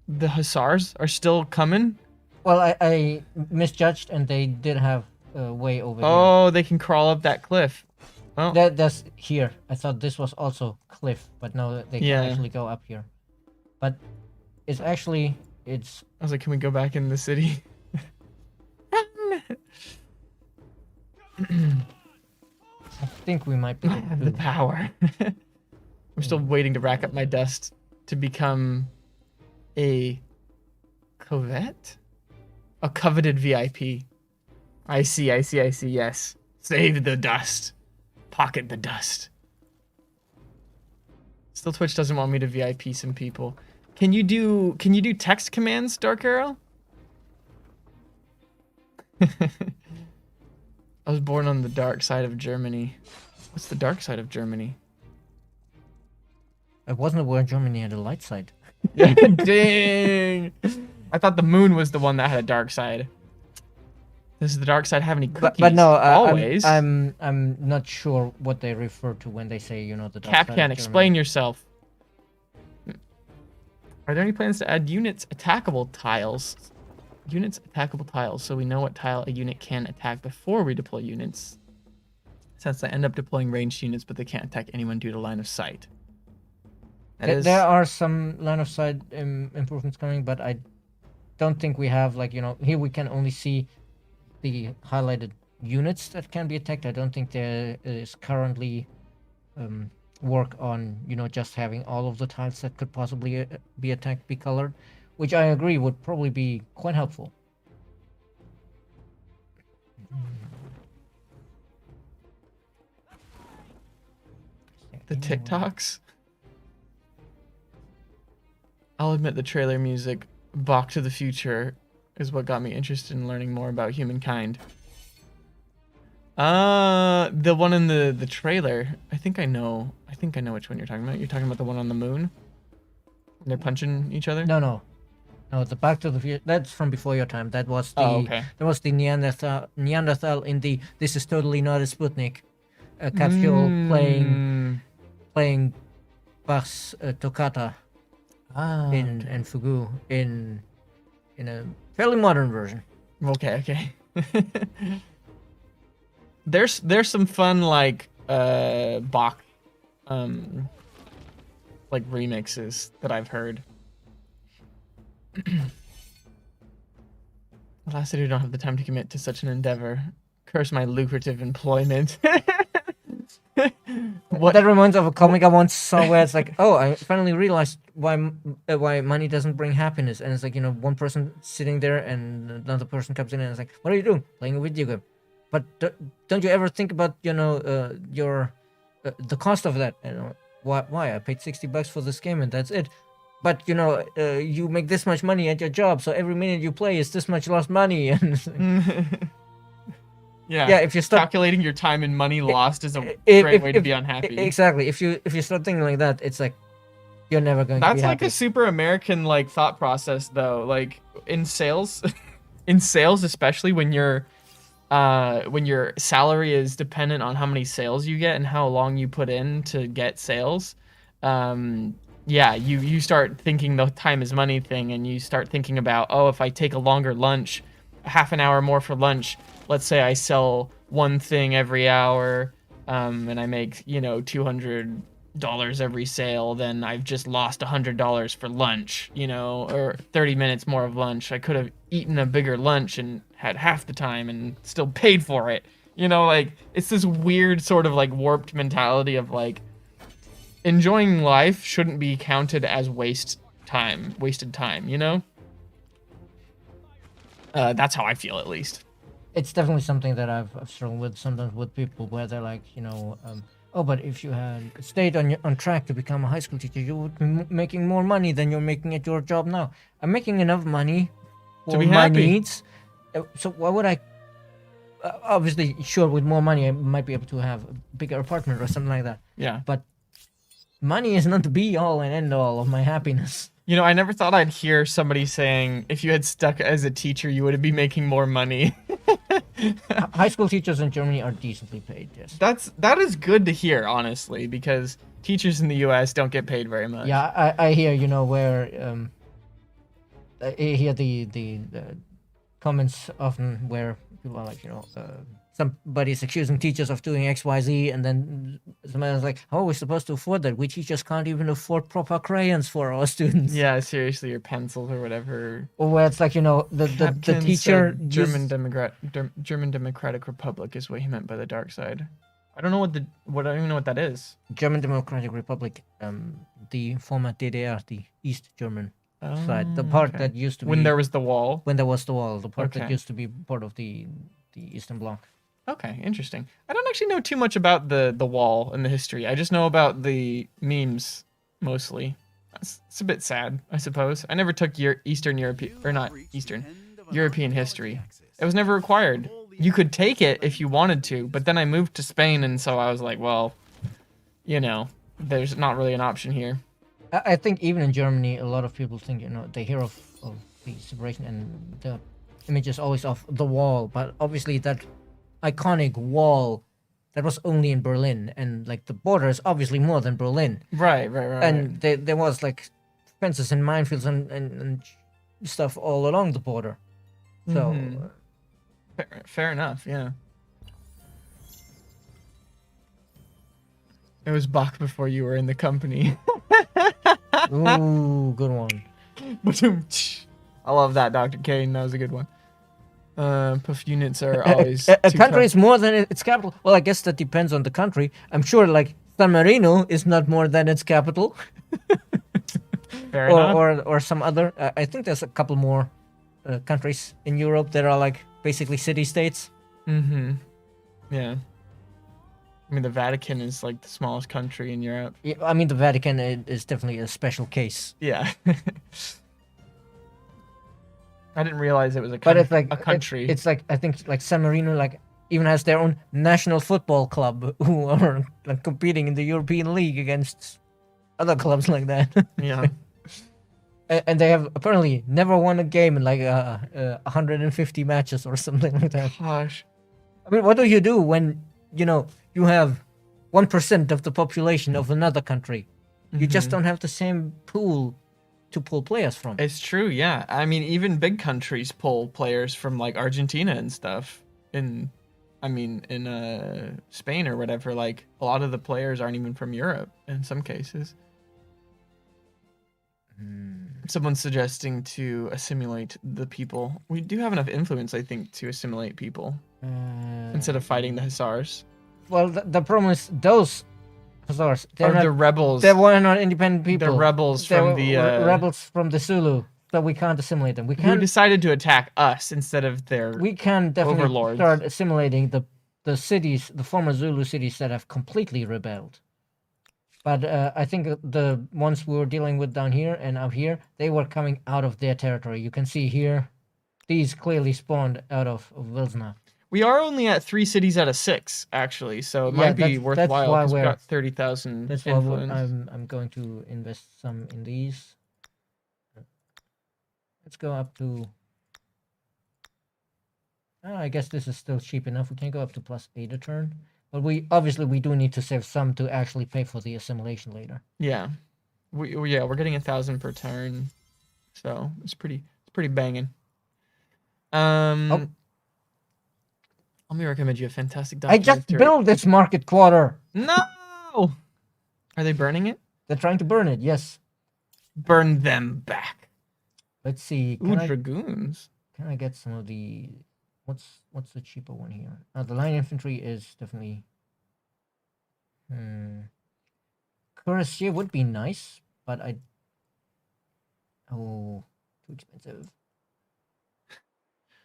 The hussars are still coming. Well, I misjudged, and they did have a way over here. Oh, they can crawl up that cliff. Well, That's here. I thought this was also cliff, but no, they can Yeah. actually go up here. But it's actually I was like, can we go back in the city? I think we might be I able have to the do power. I'm still waiting to rack up my dust to become a covet? A coveted VIP. I see, yes. Save the dust. Pocket the dust. Still Twitch doesn't want me to VIP some people. Can you do text commands, Dark Arrow? I was born on the dark side of Germany. What's the dark side of Germany? It wasn't where Germany had a light side. Dang! I thought the moon was the one that had a dark side. Does the dark side have any cookies? But no, always. I'm not sure what they refer to when they say, you know, the dark side of Capcan, Germany. explain yourself. Are there any plans to add units attackable tiles? Units attackable tiles, so we know what tile a unit can attack before we deploy units. Since they end up deploying ranged units, but they can't attack anyone due to line of sight. There are some line of sight improvements coming, but I don't think we have, like, you know, here we can only see the highlighted units that can be attacked. I don't think there is currently work on, you know, just having all of the tiles that could possibly be attacked be colored, which I agree would probably be quite helpful. The TikToks? I'll admit the trailer music, Back to the Future, is what got me interested in learning more about humankind. The one in the trailer. I think I know which one you're talking about. You're talking about the one on the moon? And they're punching each other? No, the Back to the Future, that's from before your time. That was the okay. that was the Neanderthal in the This Is Totally Not a Sputnik capsule playing Bach's Toccata in Fugu in a fairly modern version. Okay. There's some fun like Bach like remixes that I've heard. Alas, I do not have the time to commit to such an endeavor. Curse my lucrative employment. What that reminds of a comic I once saw where it's like, oh, I finally realized why money doesn't bring happiness, and it's like, you know, one person sitting there and another person comes in and it's like, what are you doing? Playing a video game. But don't you ever think about, you know, your the cost of that? You know, why I paid $60 for this game and that's it. But you know, you make this much money at your job, so every minute you play is this much lost money. And yeah, if you start calculating your time and money lost is a great way to be unhappy. Exactly. If you start thinking like that, it's like you're never going to be happy. That's like a super American like thought process though. Like in sales, especially when your salary is dependent on how many sales you get and how long you put in to get sales. Yeah, you start thinking the time is money thing, and you start thinking about, oh, if I take a longer lunch, half an hour more for lunch, let's say I sell one thing every hour, and I make, you know, $200 every sale, then I've just lost $100 for lunch, you know, or 30 minutes more of lunch. I could have eaten a bigger lunch and had half the time and still paid for it. You know, like, it's this weird sort of like warped mentality of like, enjoying life shouldn't be counted as wasted time, you know? That's how I feel, at least. It's definitely something that I've struggled with sometimes with people where they're like, you know, oh, but if you had stayed on track to become a high school teacher, you would be making more money than you're making at your job now. I'm making enough money for my needs, so why would I? Obviously, sure, with more money, I might be able to have a bigger apartment or something like that. Yeah. But money is not the be all and end all of my happiness. You know, I never thought I'd hear somebody saying if you had stuck as a teacher, you would be making more money. High school teachers in Germany are decently paid. Yes. That is good to hear, honestly, because teachers in the U.S. don't get paid very much. Yeah, I hear, you know, where I hear the comments often where people are like, you know, somebody's accusing teachers of doing XYZ, and then somebody's like, how are we supposed to afford that? We teachers can't even afford proper crayons for our students. Yeah, seriously, or pencils or whatever. Or where it's like, you know, the teacher German Democratic Republic is what he meant by the dark side. I don't know I don't even know what that is. German Democratic Republic, the former DDR, the East German side, the part that used to be when there was the wall. When there was the wall, the part that used to be part of the Eastern Bloc. Okay, interesting. I don't actually know too much about the wall and the history. I just know about the memes mostly. It's a bit sad, I suppose. I never took Eastern European, or not Eastern, European history. It was never required. You could take it if you wanted to, but then I moved to Spain, and so I was like, well, you know, there's not really an option here. I think even in Germany, a lot of people think, you know, they hear of the separation and the image is always of the wall, but obviously that iconic wall, that was only in Berlin, and like the border is obviously more than Berlin. Right. And there was like fences and minefields and stuff all along the border. So fair enough, yeah. It was Bach before you were in the company. Ooh, good one. I love that, Dr. Kane. That was a good one. Puff units are always... A country is more than its capital. Well, I guess that depends on the country. I'm sure, like, San Marino is not more than its capital. Fair enough. Or some other... I think there's a couple more countries in Europe that are, like, basically city-states. Mm-hmm. Yeah. I mean, the Vatican is, like, the smallest country in Europe. Yeah, I mean, the Vatican is definitely a special case. Yeah. I didn't realize it was a country. It's like, I think, like, San Marino, like, even has their own national football club who are, like, competing in the European League against other clubs like that. Yeah. And they have apparently never won a game in, like, 150 matches or something like that. Gosh. I mean, what do you do when, you know, you have 1% of the population of another country? You just don't have the same pool to pull players from. It's true, yeah. I mean, even big countries pull players from, like, Argentina and stuff. In Spain or whatever, like, a lot of the players aren't even from Europe in some cases. Someone's suggesting to assimilate the people. We do have enough influence, I think, to assimilate people instead of fighting the Hussars. Well, the problem is those Hussars, they're not the rebels. They were not independent people. They're rebels from the rebels from the Zulu. So we can't assimilate them. We can't. Who decided to attack us instead of their We can definitely overlords. Start assimilating the cities, the former Zulu cities that have completely rebelled. But I think the ones we were dealing with down here and up here, they were coming out of their territory. You can see here, these clearly spawned out of Vilsna. We are only at 3 cities out of 6, actually, so it might be worthwhile because we've got 30,000 influence. That's why I'm going to invest some in these. Let's go up to... I guess this is still cheap enough. We can go up to +8 a turn. But we do need to save some to actually pay for the assimilation later. Yeah. We're getting 1,000 per turn. So it's pretty banging. Let me recommend you a fantastic documentary. I just built this market quarter. No! Are they burning it? They're trying to burn it, yes. Burn them back. Let's see. Dragoons. Can I get some of the... What's the cheaper one here? The line infantry is definitely... Cuirassier would be nice, but Oh, too expensive.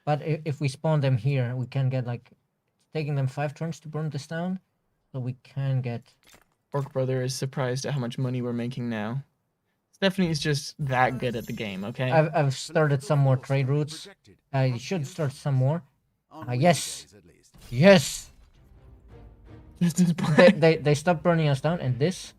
But if we spawn them here, we can get, like... It's taking them 5 turns to burn this down, so we can get... Orc Brother is surprised at how much money we're making now. Stephanie is just that good at the game, okay? I've started some more trade routes. I should start some more. Yes! Yes! They stop burning us down, and this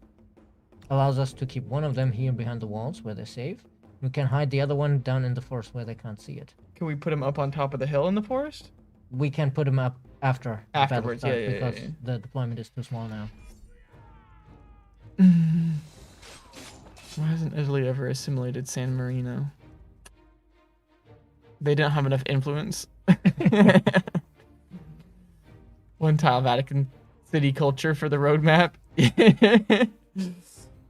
allows us to keep one of them here behind the walls where they're safe. We can hide the other one down in the forest where they can't see it. Can we put him up on top of the hill in the forest? We can put him up after the battle Afterwards, starts yeah, because yeah. the deployment is too small now. Why hasn't Italy ever assimilated San Marino? They didn't have enough influence. One tile Vatican City culture for the roadmap.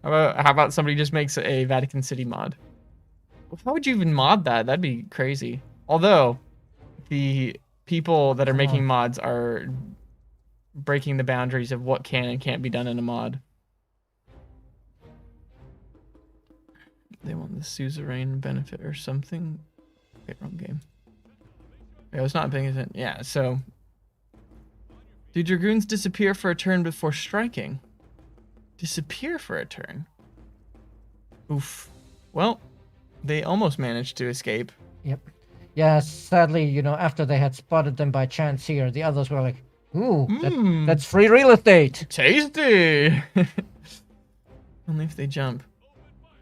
How about somebody just makes a Vatican City mod? How would you even mod that? That'd be crazy. Although, the people that are making mods are breaking the boundaries of what can and can't be done in a mod. They want the suzerain benefit or something. Okay, wrong game. I was not paying attention. Yeah, so... Do dragoons disappear for a turn before striking? Disappear for a turn? Oof. Well, they almost managed to escape. Yep. Yeah, sadly, you know, after they had spotted them by chance here, the others were like, ooh, that's free real estate. Tasty! Only if they jump.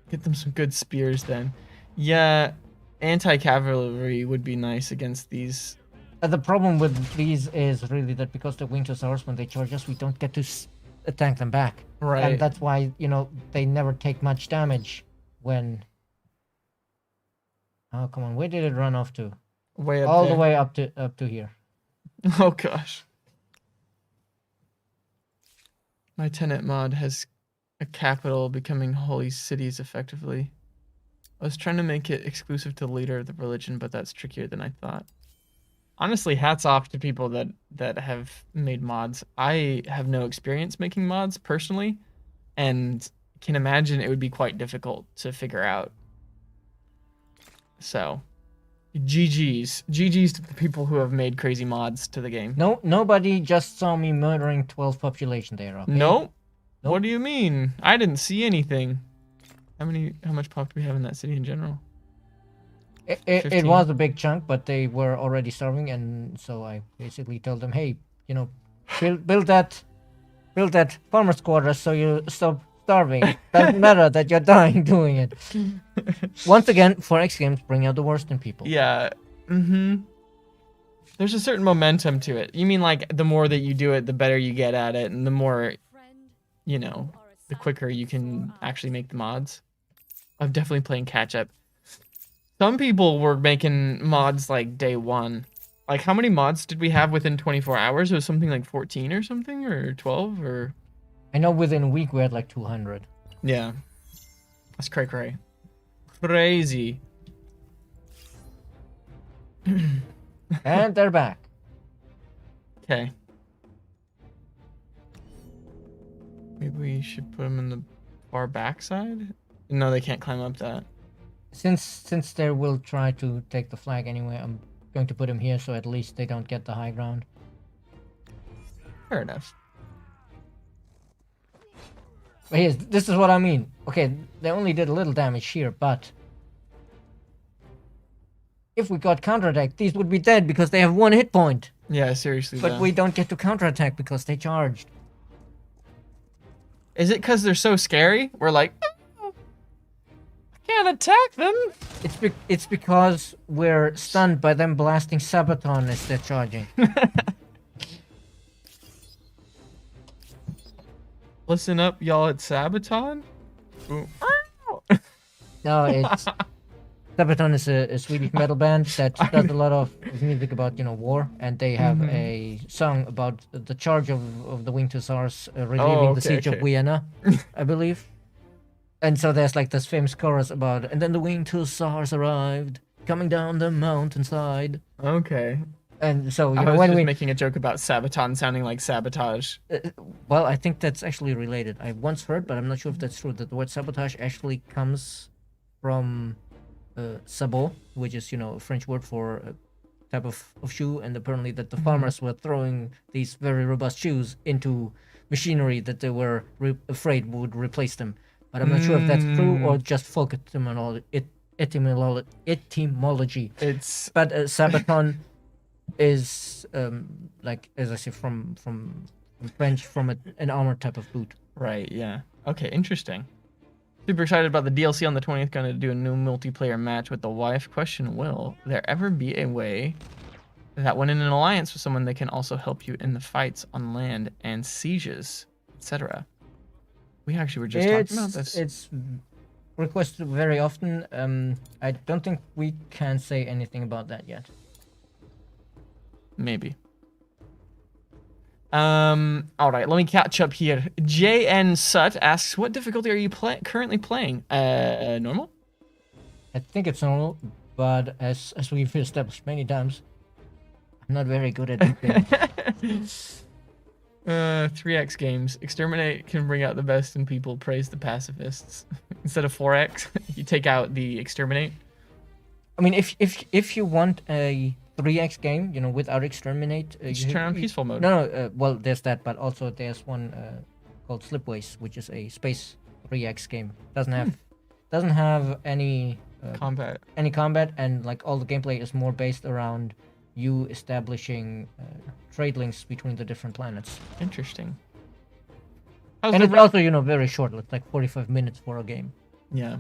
Get them some good spears then. Yeah, anti-cavalry would be nice against these. The problem with these is really that because they're winged hussars, when they charge us, we don't get to attack them back. Right. And that's why, you know, they never take much damage when... Oh, come on. Where did it run off to? Way up All there. the way up to here. Oh, gosh. My tenant mod has a capital becoming holy cities effectively. I was trying to make it exclusive to the leader of the religion, but that's trickier than I thought. Honestly, hats off to people that have made mods. I have no experience making mods personally, and can imagine it would be quite difficult to figure out. So, GG's. GG's to the people who have made crazy mods to the game. No, nobody just saw me murdering 12 population there, okay? Nope. What do you mean? I didn't see anything. How much pop do we have in that city in general? It was a big chunk, but they were already starving, and so I basically told them, hey, you know, build that farmer's quarters so you stop starving. Doesn't matter that you're dying doing it. Once again, 4X games bring out the worst in people. Yeah. There's a certain momentum to it. You mean like the more that you do it, the better you get at it, and the more, you know, the quicker you can actually make the mods. I'm definitely playing catch up. Some people were making mods like day one. Like, how many mods did we have within 24 hours? It was something like 14 or something, or 12, or... I know within a week we had like 200. Yeah. That's cray-cray. Crazy. And they're back. Okay. Maybe we should put them in the far backside? No, they can't climb up that. Since they will try to take the flag anyway, I'm going to put them here so at least they don't get the high ground. Fair enough. But this is what I mean. Okay, they only did a little damage here, but if we got counterattack, these would be dead because they have 1 hit point. Yeah, seriously. But we don't get to counterattack because they charged. Is it because they're so scary? We're like, can't attack them. It's because we're stunned by them blasting Sabaton as they're charging. Listen up, y'all, it's Sabaton. No, it's Sabaton is a Swedish metal band that does a lot of music about, you know, war, and they have a song about the charge of the Winged Hussars relieving the siege of Vienna, I believe. And so there's like this famous chorus about, and then the Winged Hussars arrived, coming down the mountainside. Okay. And so, you I know, was when just making a joke about Sabaton sounding like sabotage. well, I think that's actually related. I once heard, but I'm not sure if that's true, that the word sabotage actually comes from sabot, which is, you know, a French word for a type of shoe, and apparently that the farmers were throwing these very robust shoes into machinery that they were afraid would replace them. But I'm not sure if that's true or just folk etymology. It's But Sabaton is like, as I say, from French, from an armor type of boot. right. Yeah. Okay. Interesting. Super excited about the DLC on the 20th. Gonna do a new multiplayer match with the wife. Question: will there ever be a way that when in an alliance with someone, they can also help you in the fights on land and sieges, etc.? We actually were just talking about this. It's requested very often. I don't think we can say anything about that yet. Maybe. All right, let me catch up here. JN Sut asks, what difficulty are you currently playing? Normal? I think it's normal, but as we've established many times, I'm not very good at it. 3x games. Exterminate can bring out the best in people. Praise the pacifists. Instead of 4x, you take out the exterminate. I mean, if you want a 3x game, you know, without exterminate, just turn on peaceful mode. No, well, there's that, but also there's one called Slipways, which is a space 3x game. Doesn't have any combat. And like all the gameplay is more based around you establishing trade links between the different planets. Interesting. And it's also, you know, very short. It's like 45 minutes for a game. Yeah.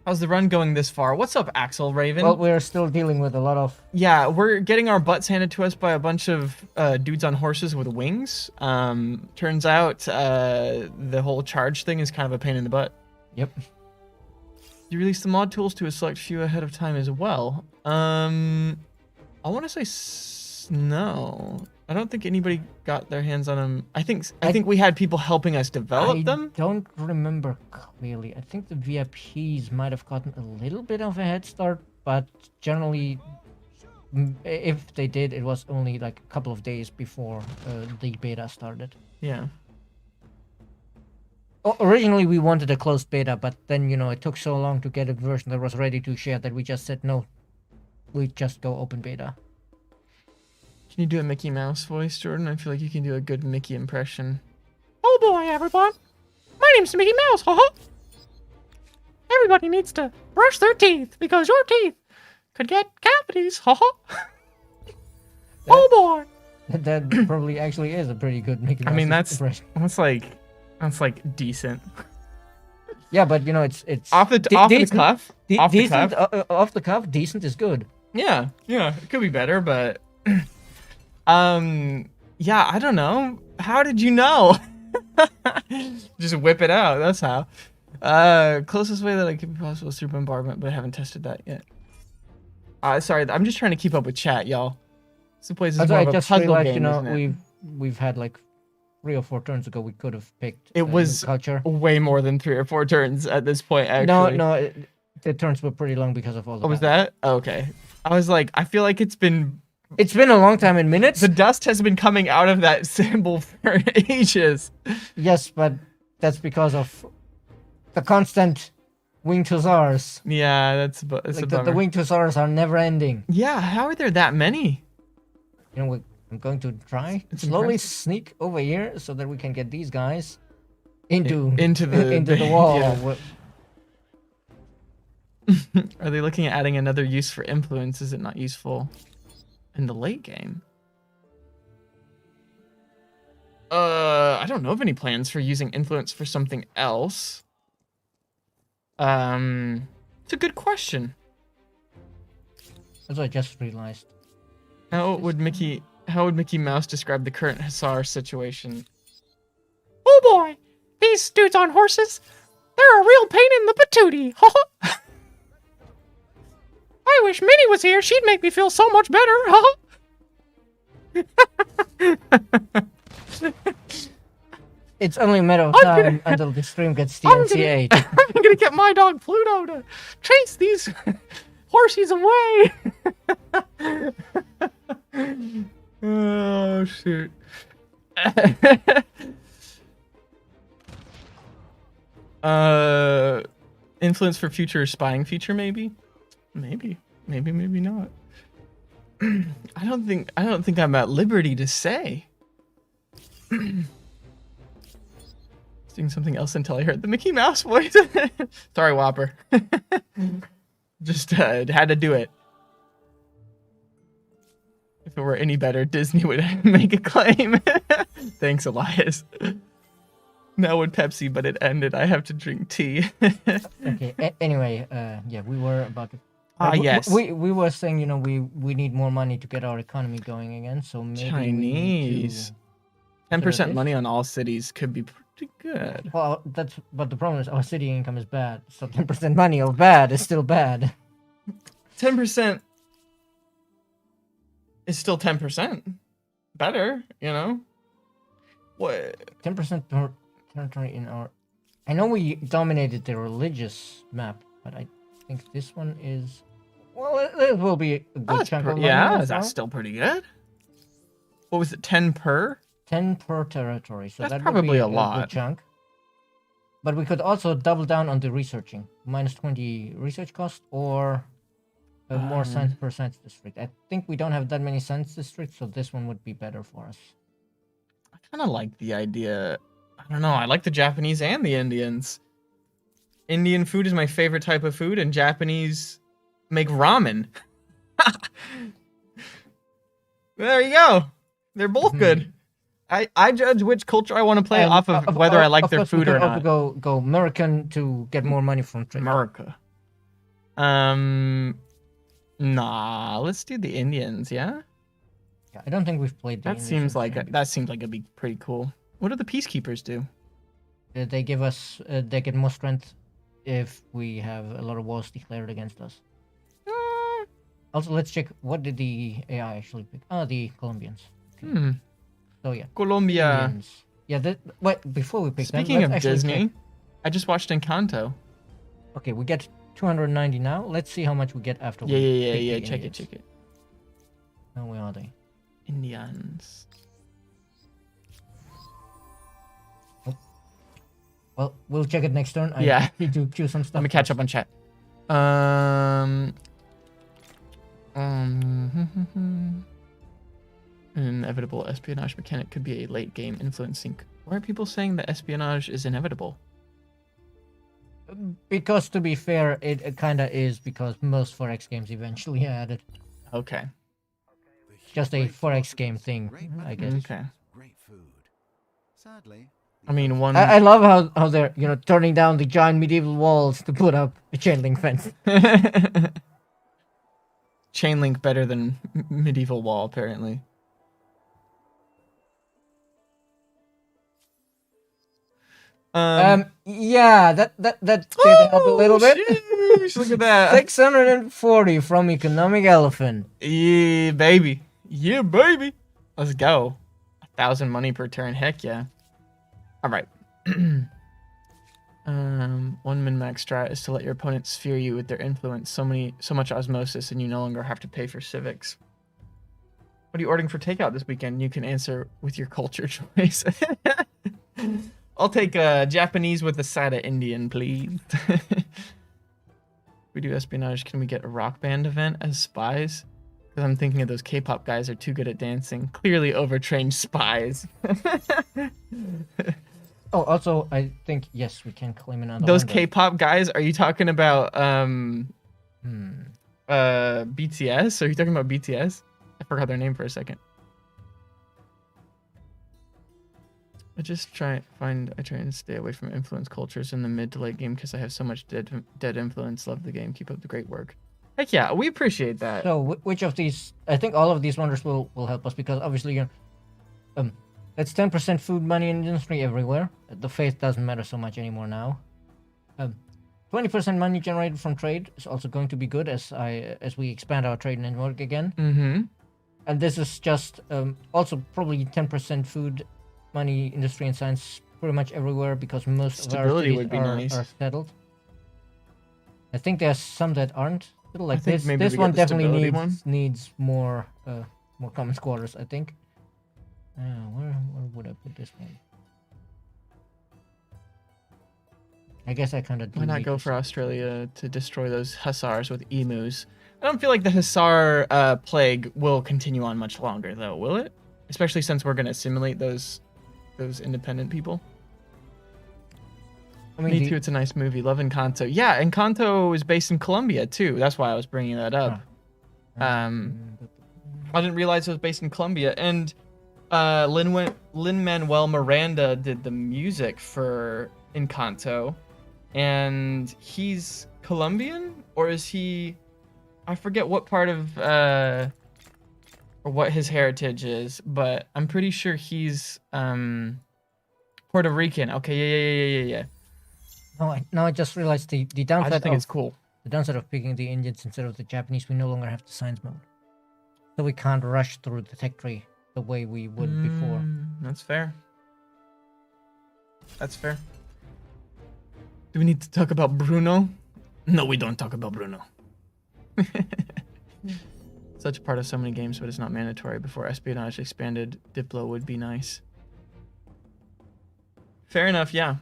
How's the run going this far? What's up, Axel Raven? Well, we're still dealing with a lot of... Yeah, we're getting our butts handed to us by a bunch of dudes on horses with wings. Turns out the whole charge thing is kind of a pain in the butt. Yep. You released the mod tools to a select few ahead of time as well. I want to say no. I don't think anybody got their hands on them. I think we had people helping us develop them. I don't remember clearly. I think the VIPs might have gotten a little bit of a head start, but generally, if they did, it was only like a couple of days before the beta started. Yeah. Originally, we wanted a closed beta, but then, you know, it took so long to get a version that was ready to share that we just said, no, we just go open beta. Can you do a Mickey Mouse voice, Jordan? I feel like you can do a good Mickey impression. Oh boy, everyone. My name's Mickey Mouse, haha. Everybody needs to brush their teeth because your teeth could get cavities, haha. Oh boy. That probably actually is a pretty good Mickey Mouse impression. That's like decent. Yeah, but you know, it's off the cuff. Off the cuff, decent is good. Yeah, it could be better, but yeah, I don't know. How did you know? Just whip it out. That's how. Closest way that I could be possible is through bombardment, but I haven't tested that yet. Sorry, I'm just trying to keep up with chat, y'all. This place is more of a puzzle game, you know, isn't it? we've had like 3 or 4 turns ago. We could have picked. It was culture. Way more than 3 or 4 turns at this point. Actually, no, the turns were pretty long because of all the. Oh, was that okay? I was like, I feel like it's been a long time in minutes. The dust has been coming out of that symbol for ages. Yes, but that's because of the constant winged hussars. Yeah, that's a bummer. The winged hussars are never ending. Yeah, how are there that many? You know, I'm going to try slowly sneak over here so that we can get these guys into the wall. Yeah. Are they looking at adding another use for influence? Is it not useful in the late game? I don't know of any plans for using influence for something else. It's a good question. As I just realized. How would Mickey Mouse describe the current hussar situation? Oh boy! These dudes on horses, they're a real pain in the patootie. I wish Minnie was here. She'd make me feel so much better. It's only a matter of time until the stream gets DLC 8. I'm gonna get my dog Pluto to chase these horsies away. Oh shoot. Influence for future spying feature, maybe not. I don't think I'm at liberty to say. Doing something else until I heard the Mickey Mouse voice. Sorry, Whopper. Just had to do it. If it were any better, Disney would make a claim. Thanks, Elias. Now with Pepsi, but it ended. I have to drink tea. Okay. Anyway, yeah, we were about to. Yes. We were saying, you know, we need more money to get our economy going again. So maybe we need Chinese. to 10% this. money on all cities could be pretty good. Well, but the problem is our city income is bad. So 10% money or bad is still bad. 10% is still 10%. Better, you know? What? 10% per territory in our. I know we dominated the religious map, but I think this one is. Well, it will be a good chunk of money. Yeah, as well. that's still pretty good. What was it, 10 per? 10 per territory, so That's that probably would be a lot. good chunk. But we could also double down on the researching. -20 research cost or more science per science district. I think we don't have that many science districts, so this one would be better for us. I kind of like the idea. I don't know. I like the Japanese and the Indians. Indian food is my favorite type of food, and Japanese make ramen. There you go. They're both good. I judge which culture I want to play And off of whether I like their course, we food could or also not. go American to get more money from trade. America. Nah. Let's do the Indians. Yeah. Yeah, I don't think we've played the That Indians seems in like Zambia. that seems like it'd be pretty cool. What do the peacekeepers do? They give us they get more strength if we have a lot of wars declared against us. Also, let's check what did the AI actually pick. Oh, the Colombians. Okay. So yeah, Colombia. Indians. Yeah. Wait, before we pick them, Speaking let's of actually Disney, check. I just watched Encanto. Okay, we get 290 now. Let's see how much we get after. Yeah. we pick the Check Indians. it. Oh, where are they? Indians. Well, we'll check it next turn. Yeah. I need to choose some stuff. Let me catch up on chat. An inevitable espionage mechanic could be a late game influencing. Why are people saying that espionage is inevitable? Because to be fair, it kind of is because most 4X games eventually add it. Okay. Just a 4X game thing, I guess. Okay. Great food. Sadly, I mean, one. I love how they're turning down the giant medieval walls to put up a chain link fence. Chain link better than medieval wall, apparently. Yeah, that did help a little bit. Sheesh, look at that. 640 from Economic Elephant. Yeah, baby. Yeah, baby. Let's go. 1,000 money per turn. Heck yeah. All right. One min-max strat is to let your opponent sphere you with their influence. So much osmosis, and you no longer have to pay for civics. What are you ordering for takeout this weekend? You can answer with your culture choice. I'll take Japanese with a side of Indian, please. We do espionage. Can we get a rock band event as spies? Because I'm thinking of those K-pop guys are too good at dancing. Clearly overtrained spies. Oh, also, I think, yes, we can claim another Those one, but- K-pop guys, are you talking about BTS? Are you talking about BTS? I forgot their name for a second. I try and stay away from influence cultures in the mid to late game because I have so much dead influence. Love the game. Keep up the great work. Heck yeah, we appreciate that. So, which of these? I think all of these wonders will help us because obviously, that's 10% food money in industry everywhere. The faith doesn't matter so much anymore now. 20% money generated from trade is also going to be good as we expand our trade network again. Mm-hmm. And this is just also probably 10% food money, industry and science pretty much everywhere because most of our Stability cities would be nice. are settled. I think there's some that aren't. Like think this, maybe this we one get the definitely stability needs more common quarters. I think. Where would I put this one? I guess I kind of. Why not go for Australia to destroy those hussars with emus? I don't feel like the hussar plague will continue on much longer, though, will it? Especially since we're going to assimilate those independent people. I mean, Me too. It's a nice movie. Love Encanto. Yeah, Encanto is based in Colombia too. That's why I was bringing that up. I didn't realize it was based in Colombia. And Lin-Manuel Miranda did the music for Encanto, and he's Colombian, or is he? I forget what part of or what his heritage is, but I'm pretty sure he's Puerto Rican. Okay, yeah. No, I just realized the I downside just think of it's cool. the downside of picking the Indians instead of the Japanese. We no longer have the science mode, so we can't rush through the tech tree the way we would before. That's fair. That's fair. Do we need to talk about Bruno? No, we don't talk about Bruno. Such a part of so many games, but it's not mandatory. Before espionage expanded, Diplo would be nice. Fair enough, yeah.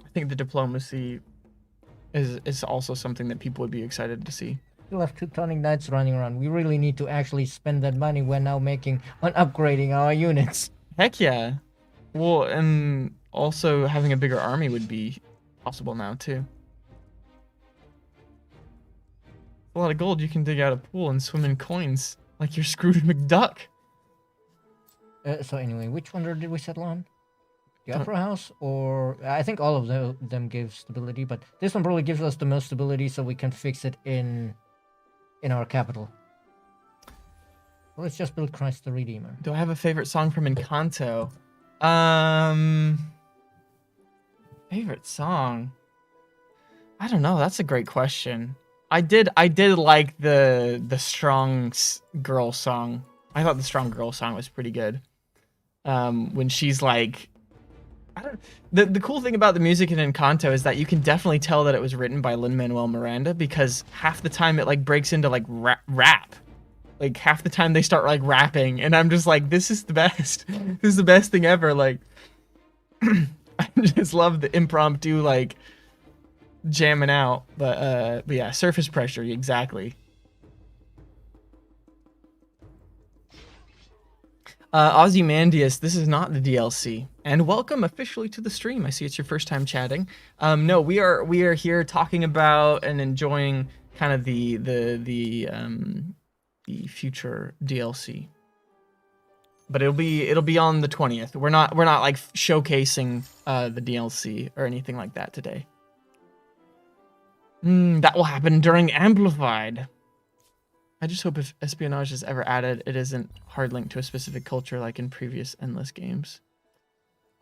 I think the diplomacy is also something that people would be excited to see. Still have Teutonic Knights running around. We really need to actually spend that money we're now making on upgrading our units. Heck yeah. Well, and also having a bigger army would be possible now too. A lot of gold, you can dig out a pool and swim in coins like you're Scrooge McDuck. So anyway, which one did we settle on? The Opera House, or I think all of them give stability, but this one probably gives us the most stability, so we can fix it in our capital. Well, let's just build Christ the Redeemer. Do I have a favorite song from Encanto? Favorite song? I don't know. That's a great question. I did like the strong girl song. I thought the strong girl song was pretty good. When she's like, the cool thing about the music in Encanto is that you can definitely tell that it was written by Lin-Manuel Miranda, because half the time it like breaks into like rap. Like half the time they start like rapping, and I'm just like, this is the best. This is the best thing ever. Like, I just love the impromptu like jamming out. But yeah, surface pressure, exactly. Ozymandias, this is not the DLC, and welcome officially to the stream. I see it's your first time chatting. No, we are here talking about and enjoying kind of the future DLC, but it'll be on the 20th. We're not like showcasing the DLC or anything like that today. That will happen during Amplified. I just hope if espionage is ever added, it isn't hard linked to a specific culture like in previous Endless games.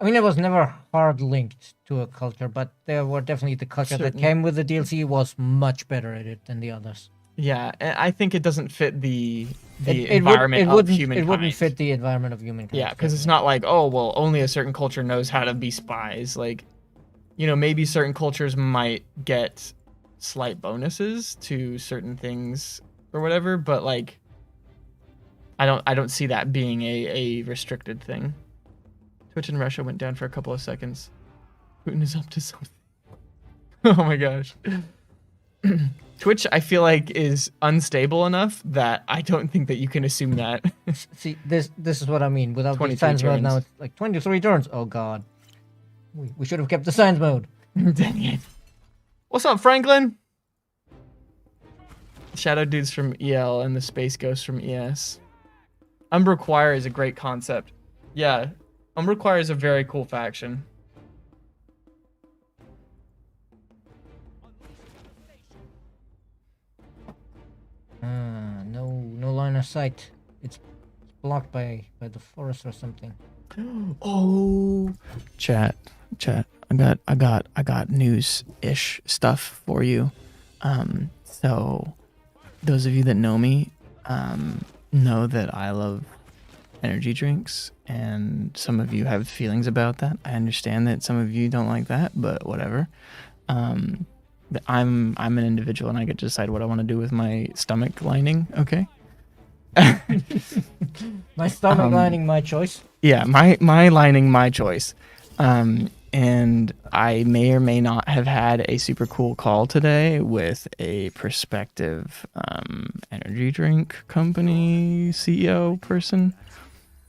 I mean, it was never hard linked to a culture, but there were definitely the culture that came with the DLC was much better at it than the others. Yeah, I think it doesn't fit the environment of Humankind. It wouldn't fit the environment of Humankind. Yeah, because it's not like, oh, well, only a certain culture knows how to be spies. Like, you know, maybe certain cultures might get slight bonuses to certain things or whatever, but like, I don't see that being a restricted thing. Twitch in Russia went down for a couple of seconds. Putin is up to something. Oh my gosh. Twitch, I feel like, is unstable enough that I don't think that you can assume that. See, this is what I mean. Without the science mode now, it's like 23 turns. Oh god. We should have kept the science mode. Dang it. What's up, Franklin? Shadow Dude's from EL and the Space Ghost from ES. Umbra Choir is a great concept. Yeah, Umbra Choir is a very cool faction. No line of sight. It's blocked by the forest or something. Oh, chat. I got news-ish stuff for you. So those of you that know me, know that I love energy drinks, and some of you have feelings about that. I understand that some of you don't like that, but whatever. I'm an individual, and I get to decide what I want to do with my stomach lining. Okay. My stomach lining, my choice. Yeah, my lining, my choice. And I may or may not have had a super cool call today with a prospective energy drink company CEO person,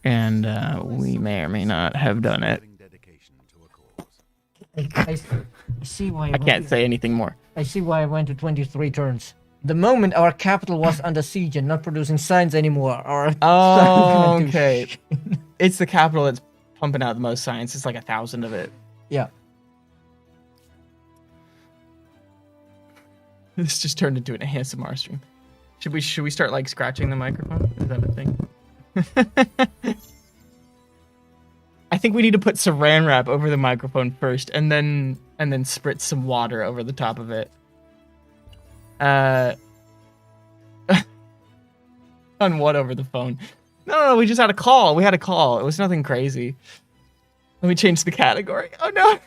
and we may or may not have done it. I see why. I can't say anything more. I see why I went to 23 turns. The moment our capital was under siege and not producing signs anymore, our Oh, signs went to okay. shit. It's the capital that's pumping out the most science. It's like 1,000 of it. Yeah. This just turned into an ASMR stream. Should we start like scratching the microphone? Is that a thing? I think we need to put saran wrap over the microphone first, and then spritz some water over the top of it. On what over the phone? No, we just had a call. We had a call. It was nothing crazy. Let me change the category. Oh no.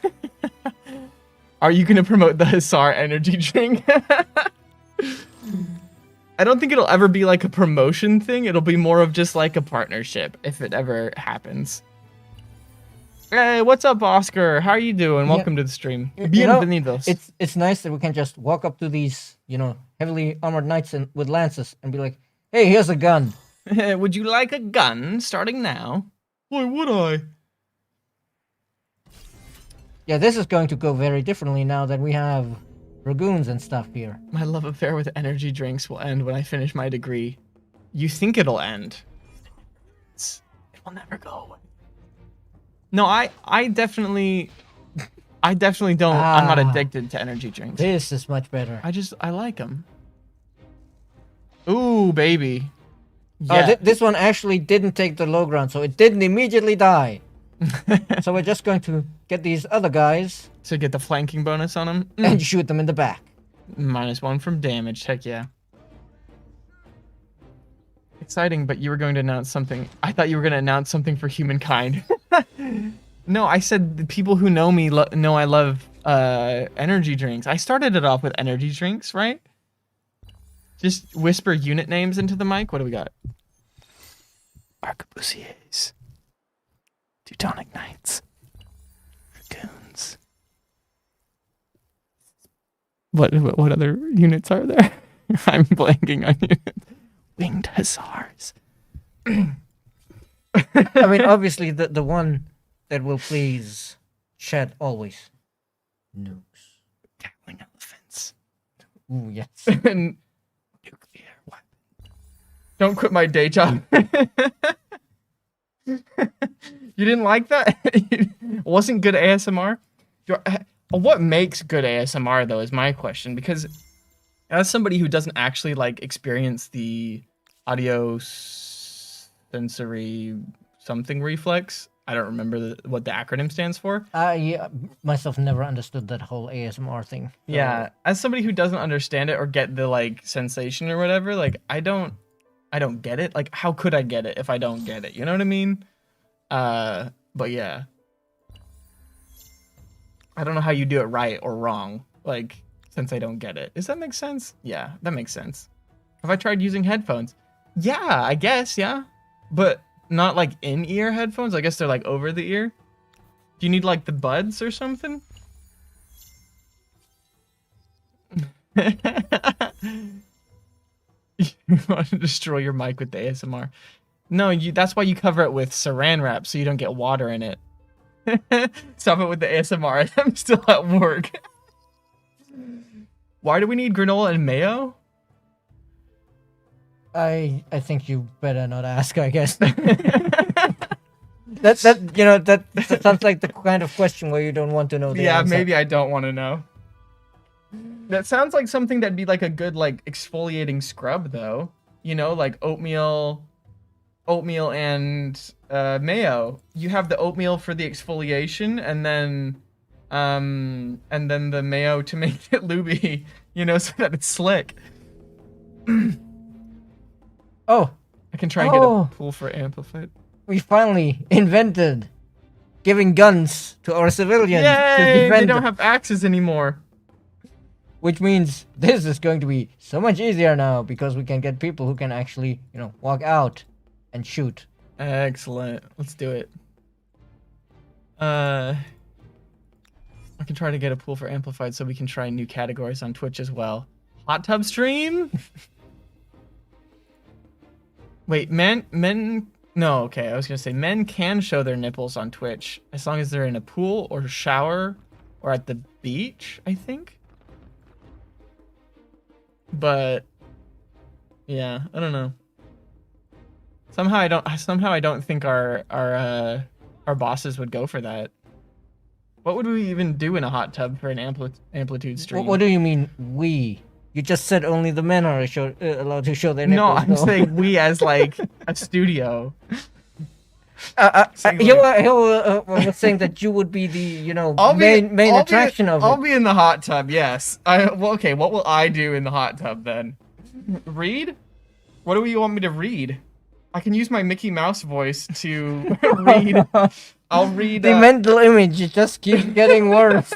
Are you gonna promote the Hussar energy drink? I don't think it'll ever be like a promotion thing. It'll be more of just like a partnership if it ever happens. Hey, what's up, Oscar? How are you doing? Welcome to the stream. Bienvenidos. It's nice that we can just walk up to these, heavily armored knights with lances and be like, "Hey, here's a gun." Would you like a gun starting now? Why would I? Yeah, this is going to go very differently now that we have dragoons and stuff here. My love affair with energy drinks will end when I finish my degree. You think it'll end? It will never go away. No, I definitely don't. I'm not addicted to energy drinks. This is much better. I like them. Ooh, baby. Yeah. Oh, this one actually didn't take the low ground, so it didn't immediately die. So we're just going to get these other guys to get the flanking bonus on them and shoot them in the back. -1 from damage. Heck yeah. Exciting, but you were going to announce something. I thought you were going to announce something for Humankind. No, I said the people who know me know I love energy drinks. I started it off with energy drinks, right? Just whisper unit names into the mic. What do we got? Arquebusiers. Teutonic Knights. Dragoons. What other units are there? I'm blanking on units. Winged Hussars. I mean, obviously, the one that will please chat always. Nukes. Gatling elephants. Ooh, yes. And nuclear weapon. Don't quit my day job. You didn't like that? It wasn't good ASMR? What makes good ASMR, though, is my question. Because as somebody who doesn't actually, like, experience the audio sensory something reflex, I don't remember what the acronym stands for. I myself never understood that whole ASMR thing. So. Yeah, as somebody who doesn't understand it or get the, like, sensation or whatever, like, I don't get it. Like, how could I get it if I don't get it? You know what I mean? But yeah. I don't know how you do it right or wrong, like, since I don't get it. Does that make sense? Yeah, that makes sense. Have I tried using headphones? Yeah, I guess, yeah. But not, like, in-ear headphones? I guess they're, like, over the ear. Do you need, like, the buds or something? You want to destroy your mic with the ASMR. No, that's why you cover it with saran wrap so you don't get water in it. Stop it with the ASMR. I'm still at work. Why do we need granola and mayo? I think you better not ask, I guess. that sounds like the kind of question where you don't want to know the answer. Maybe I don't want to know. That sounds like something that'd be like a good like exfoliating scrub though. You know, like oatmeal and mayo. You have the oatmeal for the exfoliation and then the mayo to make it lubey, you know, so that it's slick. Oh, I can try and get a pool for amplified. We finally invented giving guns to our civilians. Yay! To defend They don't have axes anymore. Which means this is going to be so much easier now because we can get people who can actually, walk out and shoot. Excellent. Let's do it. I can try to get a pool for amplified so we can try new categories on Twitch as well. Hot tub stream? Wait, men, no, okay, I was gonna say men can show their nipples on Twitch as long as they're in a pool or shower or at the beach, I think. But yeah, I don't know. Somehow I don't think our bosses would go for that. What would we even do in a hot tub for an amplitude stream? What do you mean we? You just said only the men are allowed to show their nipples. No, I'm saying we as like a studio. He was saying that you would be the main attraction of it. I'll be in the hot tub. Yes. Okay. What will I do in the hot tub then? Read? What do you want me to read? I can use my Mickey Mouse voice to read. I'll read. The mental image just keeps getting worse.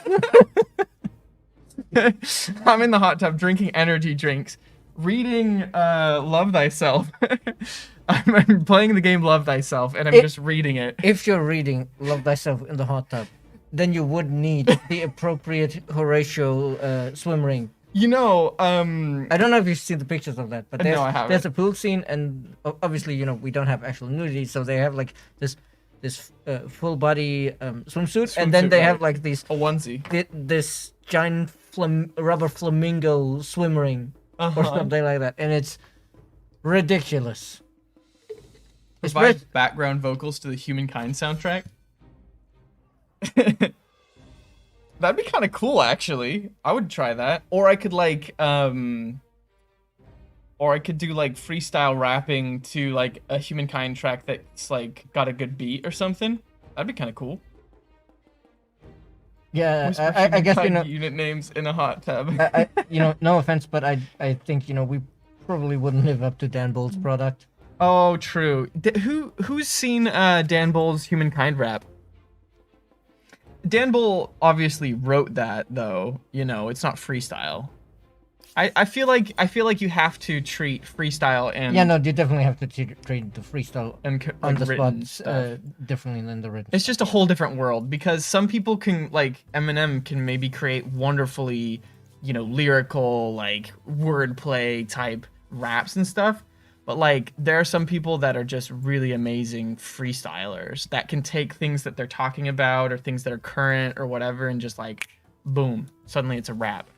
I'm in the hot tub drinking energy drinks, reading Love Thyself. I'm playing the game Love Thyself, and I'm just reading it. If you're reading Love Thyself in the hot tub, then you would need the appropriate Horatio swim ring. You know, I don't know if you've seen the pictures of that, but No, I haven't. there's a pool scene, and obviously, we don't have actual nudity, so they have like this full body swimsuit, and then they have like these a onesie, this giant rubber flamingo swim ring or something like that, and it's ridiculous. Provide background vocals to the Humankind soundtrack. That'd be kind of cool, actually. I would try that. Or I could like, or I could do like freestyle rapping to like a Humankind track that's like got a good beat or something. That'd be kind of cool. Yeah, I guess unit names in a hot tub. No offense, but I think we probably wouldn't live up to Dan Bull's product. Oh, true. Who's seen Dan Bull's Humankind rap? Dan Bull obviously wrote that, though. It's not freestyle. I feel like you have to treat freestyle and you definitely have to treat the freestyle and on the written spot differently than the written. It's just a whole different world, because some people can, like Eminem, can maybe create wonderfully, lyrical, like wordplay type raps and stuff. But like there are some people that are just really amazing freestylers that can take things that they're talking about or things that are current or whatever and just like boom, suddenly it's a rap.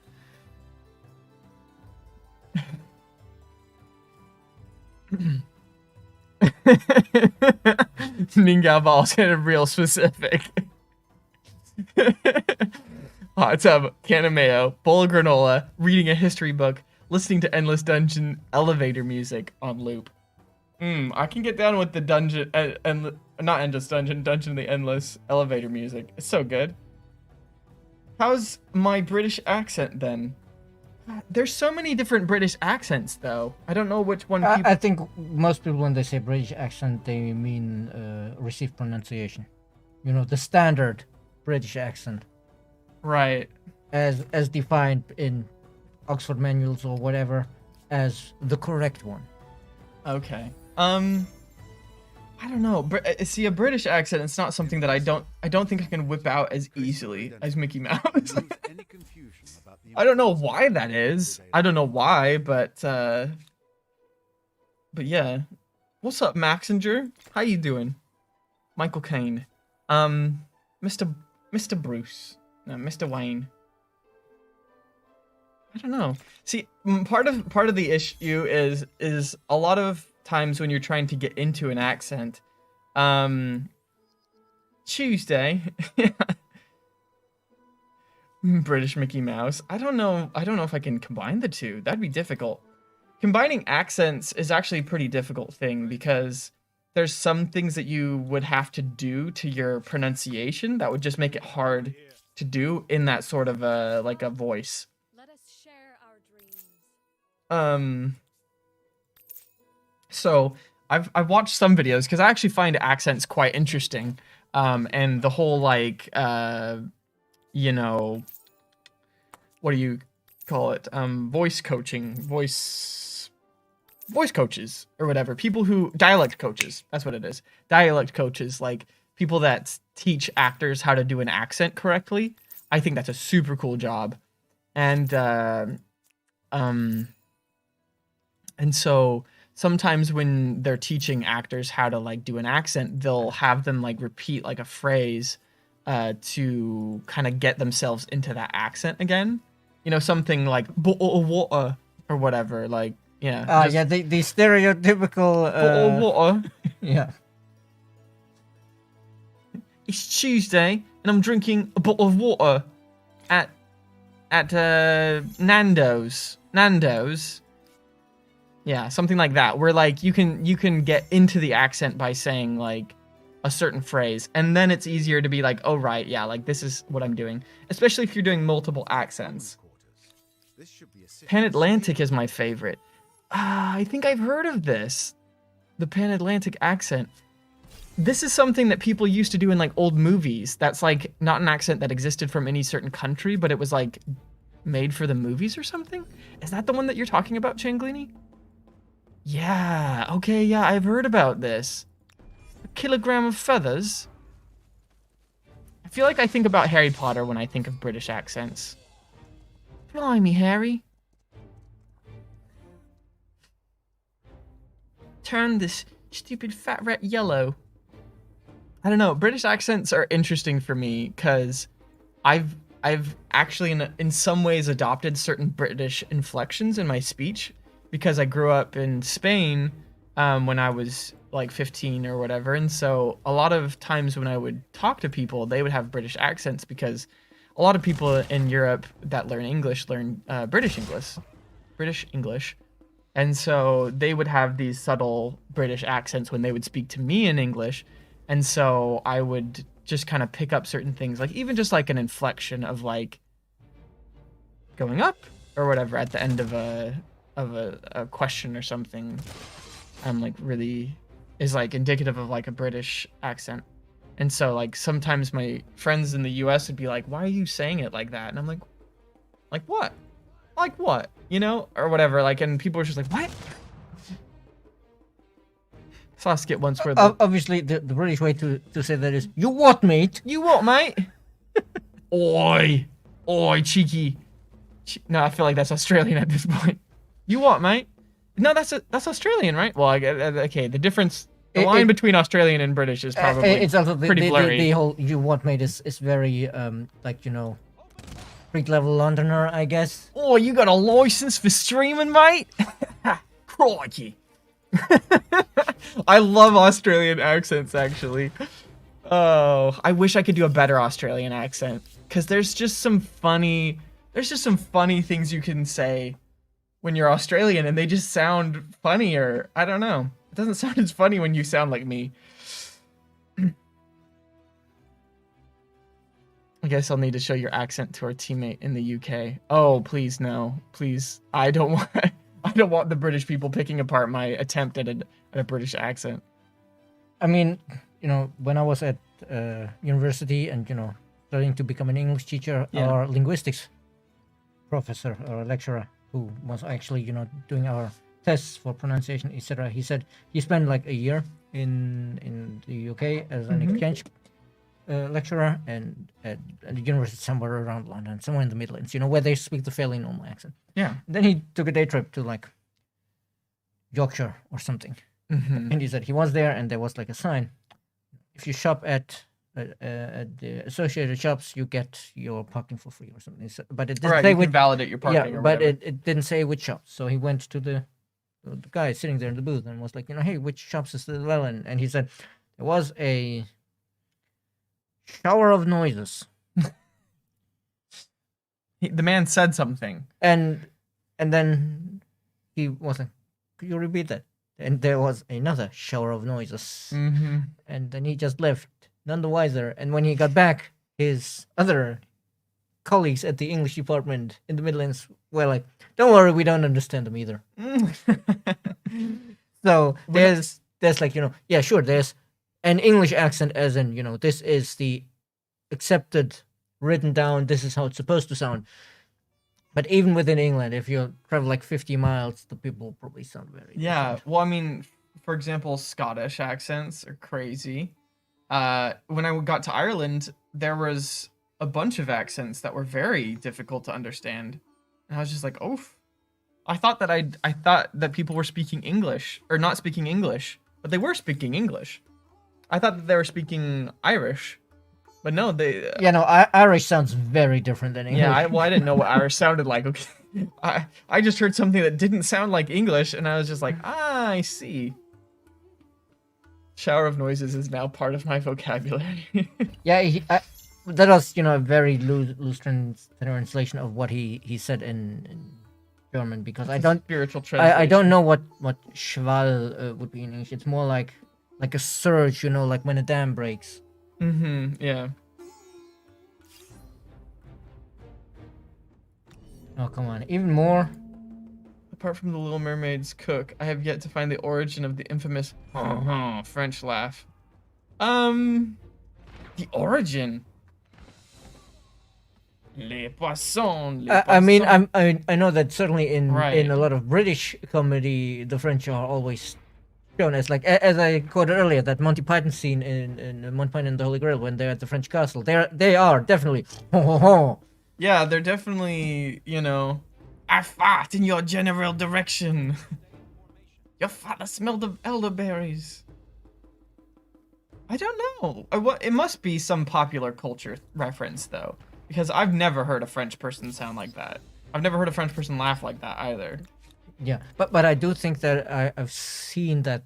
Ningao balls getting real specific. Hot tub, can of mayo, bowl of granola, reading a history book, listening to Endless Dungeon elevator music on loop. I can get down with the dungeon, not Endless Dungeon, Dungeon of the Endless elevator music. It's so good. How's my British accent then? There's so many different British accents, though. I don't know which one. I think most people, when they say British accent, they mean received pronunciation. The standard British accent. Right. As defined in Oxford manuals or whatever as the correct one. Okay. I don't know. See, a British accent, it's not something that I don't think I can whip out as easily as Mickey Mouse. I don't know why that is. I don't know why, but yeah. What's up, Maxinger? How you doing? Michael Caine. Mr. Bruce. No, Mr. Wayne. I don't know. See, part of the issue is a lot of times when you're trying to get into an accent. Tuesday. British Mickey Mouse. I don't know if I can combine the two. That'd be difficult. Combining accents is actually a pretty difficult thing because there's some things that you would have to do to your pronunciation that would just make it hard to do in that sort of like a voice. Let us share our dreams. So I've watched some videos because I actually find accents quite interesting. And the whole like what do you call it? Voice coaching, voice coaches or whatever. People who dialect coaches. That's what it is. Dialect coaches, like people that teach actors how to do an accent correctly. I think that's a super cool job. And so sometimes when they're teaching actors how to like do an accent, they'll have them like repeat like a phrase to kind of get themselves into that accent again. Something like water, or whatever. Like, yeah. Yeah, the stereotypical. Bottle of water. Yeah. It's Tuesday, and I'm drinking a bottle of water at Nando's. Nando's. Yeah, something like that. Where like you can get into the accent by saying like a certain phrase, and then it's easier to be like, oh right, yeah, like this is what I'm doing. Especially if you're doing multiple accents. Pan Atlantic is my favorite. I think I've heard of this. The Pan Atlantic accent. This is something that people used to do in like old movies. That's like not an accent that existed from any certain country, but it was like made for the movies or something. Is that the one that you're talking about, Changlini? Yeah, okay, yeah, I've heard about this. A kilogram of feathers? I feel like I think about Harry Potter when I think of British accents. Blimey, Harry. Turn this stupid fat rat yellow. I don't know, British accents are interesting for me because I've actually in some ways adopted certain British inflections in my speech because I grew up in Spain when I was like 15 or whatever, and so a lot of times when I would talk to people, they would have British accents because a lot of people in Europe that learn English learn British English, and so they would have these subtle British accents when they would speak to me in English. And so I would just kind of pick up certain things, like even just like an inflection of like going up or whatever at the end of a question or something. Like really is like indicative of like a British accent. And so like sometimes my friends in the US would be like, why are you saying it like that? And I'm like what? Like what? You know, or whatever. Like, and people were just like, what? Saw a skit once where obviously the British way to say that is, you what, mate? You what, mate? Oi, cheeky. No, I feel like that's Australian at this point. You what, mate? No, that's Australian, right? Well, okay. The difference, the line between Australian and British is probably it's also pretty blurry. The whole you what, mate is very like, you know, street level Londoner, I guess. Oh, you got a license for streaming, mate? Crikey. I love Australian accents, actually. Oh, I wish I could do a better Australian accent, because there's just some funny things you can say when you're Australian, and they just sound funnier. I don't know. It doesn't sound as funny when you sound like me. I guess I'll need to show your accent to our teammate in the UK. Oh, please no. Please. I don't want the British people picking apart my attempt at a British accent. I mean, you know, when I was at university and, you know, studying to become an English teacher, our linguistics professor or lecturer, who was actually, you know, doing our tests for pronunciation, etc., he said he spent like a year in the UK as an exchange lecturer and at a university somewhere around London, somewhere in the Midlands, you know, where they speak the fairly normal accent. Yeah. Then he took a day trip to like Yorkshire or something, and he said he was there and there was like a sign: if you shop at the associated shops, you get your parking for free or something. But it didn't say you can validate your parking. Yeah, or but whatever. it didn't say which shops. So he went to the guy sitting there in the booth and was like, you know, hey, which shops is this well? And he said there was a shower of noises. The man said something, and then he was like, could you repeat that? And there was another shower of noises. And then he just left, none the wiser. And when he got back, his other colleagues at the English department in the Midlands were like, don't worry, we don't understand them either. So there's like, you know, yeah, sure, there's an English accent as in, you know, this is the accepted, written down, this is how it's supposed to sound. But even within England, if you travel like 50 miles, the people probably sound very different. Well, I mean, for example, Scottish accents are crazy. When I got to Ireland, there was a bunch of accents that were very difficult to understand. And I was just like, oof. I thought that people were speaking English, or not speaking English, but they were speaking English. I thought that they were speaking Irish. But no, they... Yeah, no, Irish sounds very different than English. Yeah, I didn't know what Irish sounded like. Okay. I just heard something that didn't sound like English, and I was just like, I see. Shower of noises is now part of my vocabulary. Yeah, that was a very loose translation of what he said in German, because I don't Spiritual translation. I don't know what Schwall would be in English. It's more like a surge, like when a dam breaks. Yeah. Oh, come on, even more. Apart from the Little Mermaid's cook, I have yet to find the origin of the infamous French laugh. The origin. Les poissons. Les I mean, poissons. I know that certainly in Right. a lot of British comedy, the French are always shown as like, as I quoted earlier, that Monty Python scene in Monty Python and the Holy Grail when they're at the French castle. They are definitely Yeah, they're definitely, I fart in your general direction. Your father smelled of elderberries. I don't know. It must be some popular culture reference, though. Because I've never heard a French person sound like that. I've never heard a French person laugh like that, either. Yeah, but I do think that I've seen that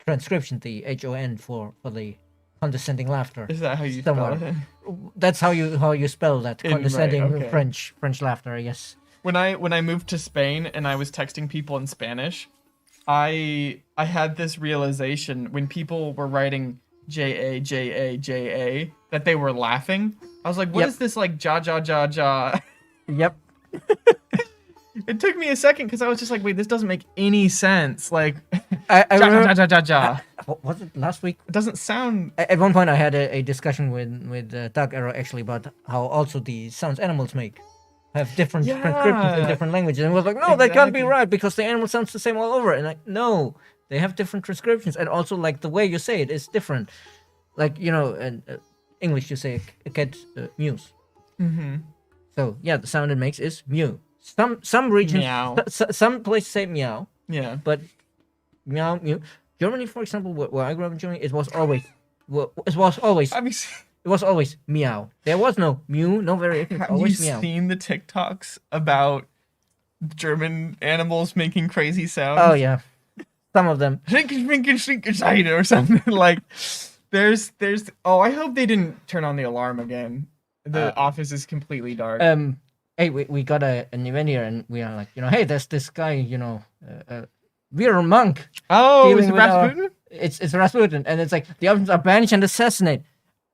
transcription, the HON for the condescending laughter. Is that how you somewhere. spell it? That's how you spell that condescending okay. French laughter. Yes. When I moved to Spain and I was texting people in Spanish, I had this realization when people were writing J-A that they were laughing. I was like, what is this like ja ja ja ja? Yep. It took me a second because I was just like, wait, this doesn't make any sense. Like, I ja remember, ja ja ja ja. what was it last week? It doesn't sound. At one point, I had a discussion with Doug Arrow actually about how also the sounds animals make have different transcriptions in different languages, and was like, no, that can't be Exactly. right because the animal sounds the same all over. And like, no, they have different transcriptions, and also like the way you say it is different. Like in English, you say a cat mews. So yeah, the sound it makes is mew. Some regions, Meow. some places say meow, Yeah. but meow mew. Germany, for example, where I grew up in Germany, it was always meow. There was no mew, no variation. Have Always you meow. seen the TikToks about German animals making crazy sounds? Oh yeah, some of them. Shrinken, or something like. There's. Oh, I hope they didn't turn on the alarm again. The office is completely dark. Hey, we got an event here, and we are like, hey, there's this guy, we're a monk. Oh, is dealing it with our- Rasputin? It's Rasputin, and it's like the options are banish and assassinate.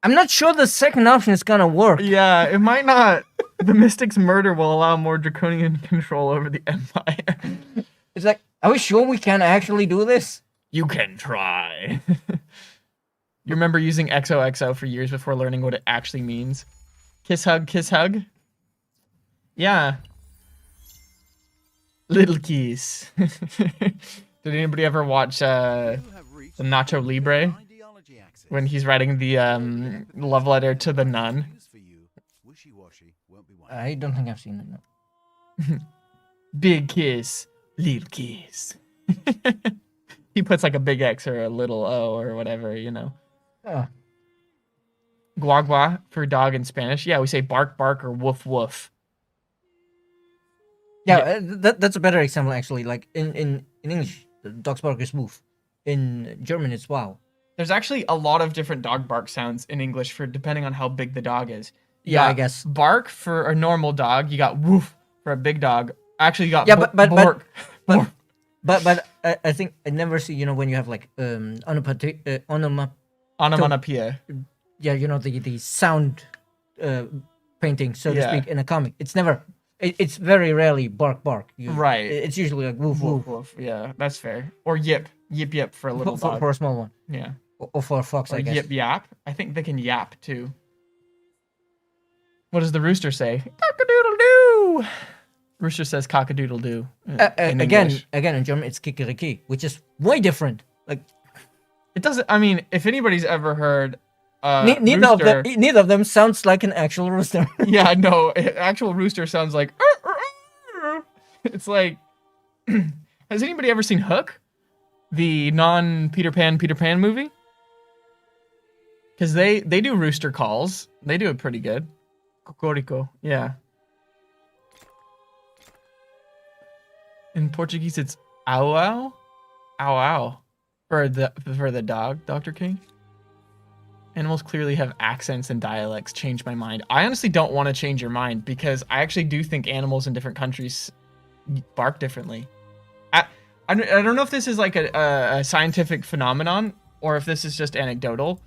I'm not sure the second option is gonna work. Yeah, it might not. The Mystic's murder will allow more draconian control over the Empire. It's like, are we sure we can actually do this? You can try. You remember using XOXO for years before learning what it actually means? Kiss hug, kiss hug? Yeah. Little keys. Did anybody ever watch the Nacho Libre when he's writing the love letter to the nun? I don't think I've seen it. No. Big kiss, little kiss. He puts like a big X or a little O or whatever, Oh. Gua gua for dog in Spanish. Yeah, we say bark bark or woof woof. Yeah, that's a better example actually. Like in English, dog's bark is woof. In German, it's wow. There's actually a lot of different dog bark sounds in English for depending on how big the dog is. You Yeah, I got guess. Bark for a normal dog. You got woof for a big dog. Actually, you got Yeah, but bork. but I think I never see when you have like Onomatopoeia. yeah, the sound painting, so to Yeah. speak, in a comic. It's never. It's very rarely bark bark. Right. It's usually like woof Woof woof woof. Yeah, that's fair. Or yip yip for a little dog. for a small one, Yeah. or for a fox, Or I guess. yip yap. I think they can yap too. What does the rooster say? Cock-a-doodle doo. Rooster says cock-a-doodle doo. Again in German, it's kikeriki, which is way different. Like It doesn't. I mean, if anybody's ever heard, neither of them sounds like an actual rooster. yeah, no, actual rooster sounds like. It's like. Has anybody ever seen Hook, the non-Peter Pan movie? Because they do rooster calls. They do it pretty good. Cocorico, yeah. In Portuguese, it's ow ow, ow ow, for the dog, Dr. King. Animals clearly have accents and dialects. Change my mind. I honestly don't want to change your mind because I actually do think animals in different countries bark differently. I don't know if this is like a scientific phenomenon or if this is just anecdotal,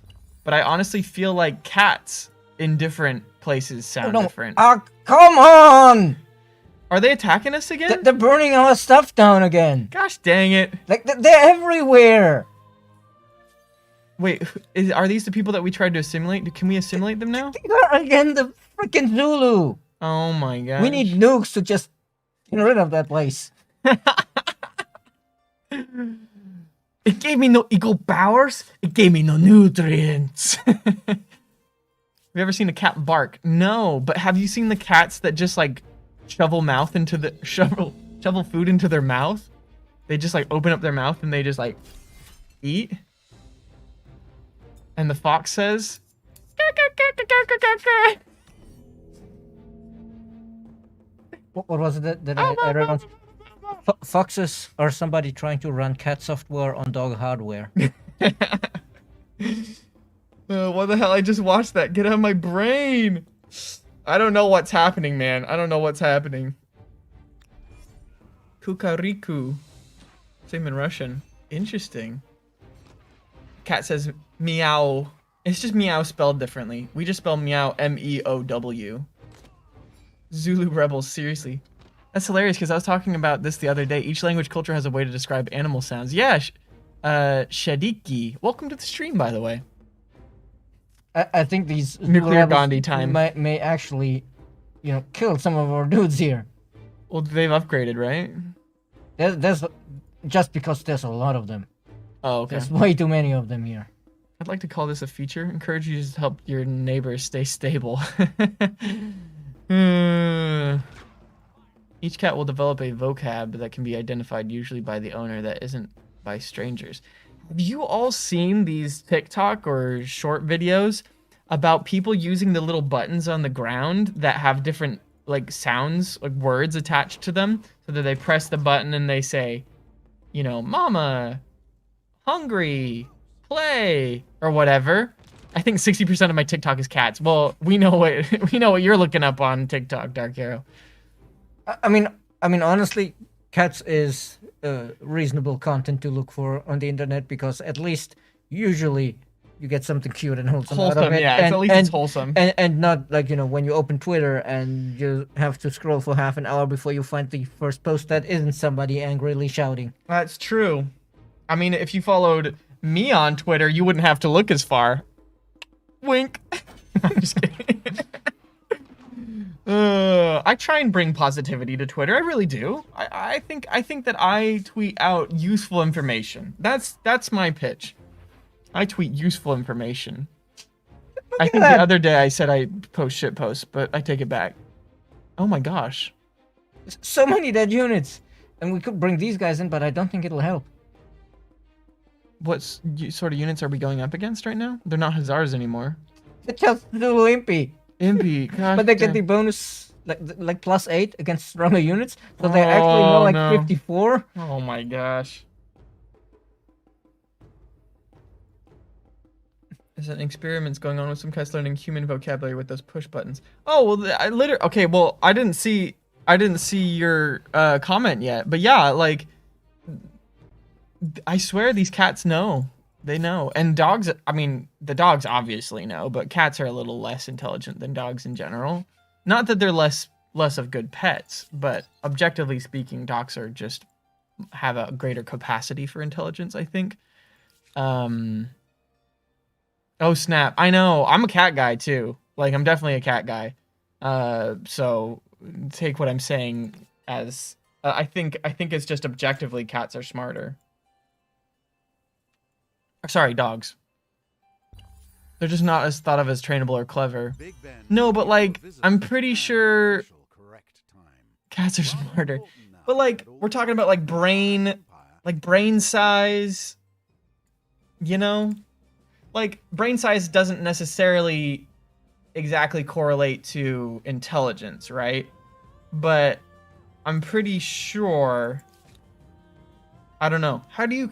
but I honestly feel like cats in different places sound different. Ah, come on! Are they attacking us again? They're burning our stuff down again. Gosh dang it. Like, they're everywhere. Wait, are these the people that we tried to assimilate? Can we assimilate them now? They are again the freaking Zulu. Oh my god. We need nukes to just get rid of that place. It gave me no equal powers. It gave me no nutrients. Have you ever seen a cat bark? No, but have you seen the cats that just like shovel food into their mouth? They just like open up their mouth and they just like eat. And the fox says, What was it that I read on? Foxes are somebody trying to run cat software on dog hardware. what the hell? I just watched that. Get out of my brain. I don't know what's happening, man. I don't know what's happening. Kukariku. Same in Russian. Interesting. Cat says meow. It's just meow spelled differently. We just spell meow M-E-O-W. Zulu rebels, seriously. That's hilarious because I was talking about this the other day. Each language culture has a way to describe animal sounds. Yeah, Shadiki. Welcome to the stream, by the way. I think these Nuclear Gandhi time may actually, kill some of our dudes here. Well, they've upgraded, right? There's just because there's a lot of them. Oh, okay. There's way too many of them here. I'd like to call this a feature. Encourage you to help your neighbors stay stable. Each cat will develop a vocab that can be identified usually by the owner that isn't by strangers. Have you all seen these TikTok or short videos about people using the little buttons on the ground that have different like sounds, like words attached to them, so that they press the button and they say, mama, hungry, play, or whatever. I think 60% of my TikTok is cats. Well, we know what you're looking up on TikTok, Dark Arrow. I mean, honestly, cats is reasonable content to look for on the internet because at least usually you get something cute and wholesome out of it. Yeah, at least it's wholesome. And not like, when you open Twitter and you have to scroll for half an hour before you find the first post that isn't somebody angrily shouting. That's true. I mean, if you followed me on Twitter, you wouldn't have to look as far. Wink. I'm just kidding. I try and bring positivity to Twitter. I really do. I think that I tweet out useful information. That's my pitch. I tweet useful information. I think the other day I said I post shit posts, but I take it back. Oh my gosh. So many dead units. And we could bring these guys in, but I don't think it'll help. What sort of units are we going up against right now? They're not Hazars anymore. They're just little Impy. Impy, gosh. But they get the bonus, like +8 against stronger units. So they're actually more like 54. Oh my gosh. There's an experiments going on with some cats learning human vocabulary with those push buttons. Oh, well, okay, well, I didn't see your comment yet. But yeah, like, I swear these cats know. They know. And dogs, I mean, the dogs obviously know, but cats are a little less intelligent than dogs in general. Not that they're less of good pets, but objectively speaking, dogs are just have a greater capacity for intelligence, I think. Oh snap. I know. I'm a cat guy too. Like, I'm definitely a cat guy. So take what I'm saying as I think it's just objectively cats are smarter. Sorry, dogs. They're just not as thought of as trainable or clever. No, but like, I'm pretty sure cats are smarter. But like, we're talking about like brain size, Like, brain size doesn't necessarily exactly correlate to intelligence, right? But I'm pretty sure I don't know. How do you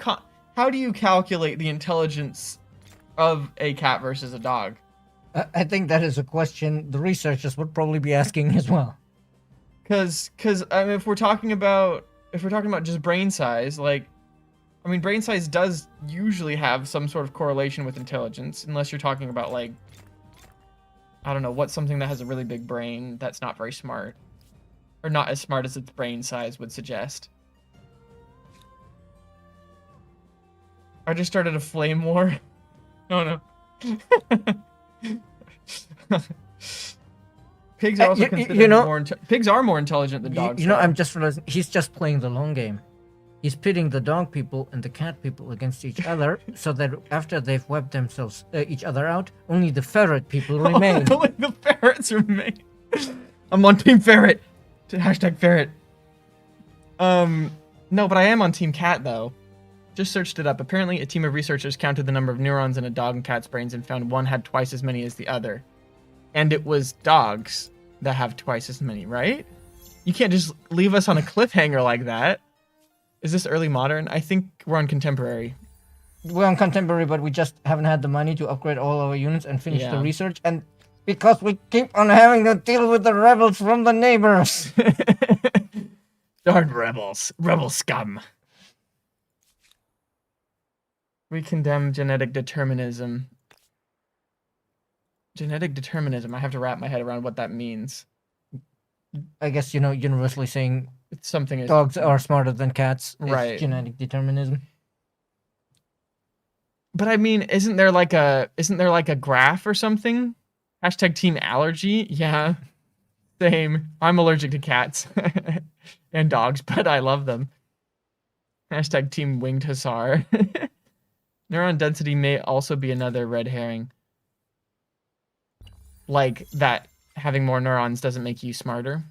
calculate the intelligence of a cat versus a dog? I think that is a question the researchers would probably be asking as well. Because I mean, if we're talking about just brain size, like, I mean, brain size does usually have some sort of correlation with intelligence, unless you're talking about, like, I don't know, what's something that has a really big brain that's not very smart, or not as smart as its brain size would suggest. I just started a flame war. Oh no. Pigs are also considered pigs are more intelligent than dogs. You know, I'm just realizing he's just playing the long game. He's pitting the dog people and the cat people against each other, so that after they've wiped themselves each other out, only the ferret people remain. Only the ferrets remain. I'm on Team Ferret. Hashtag ferret. No, but I am on Team Cat though. Just searched it up. Apparently, a team of researchers counted the number of neurons in a dog and cat's brains and found one had twice as many as the other. And it was dogs that have twice as many, right? You can't just leave us on a cliffhanger like that. Is this early modern? I think we're on contemporary. We're on contemporary, but we just haven't had the money to upgrade all our units and finish the research. And because we keep on having to deal with the rebels from the neighbors. Darn rebels. Rebel scum. We condemn genetic determinism. Genetic determinism. I have to wrap my head around what that means. I guess, you know, universally saying it's something dogs are smarter than cats. Right. Genetic determinism. But I mean, isn't there like a graph or something? Hashtag team allergy. Yeah. Same. I'm allergic to cats and dogs, but I love them. Hashtag team winged hussar. Neuron density may also be another red herring. Like that having more neurons doesn't make you smarter.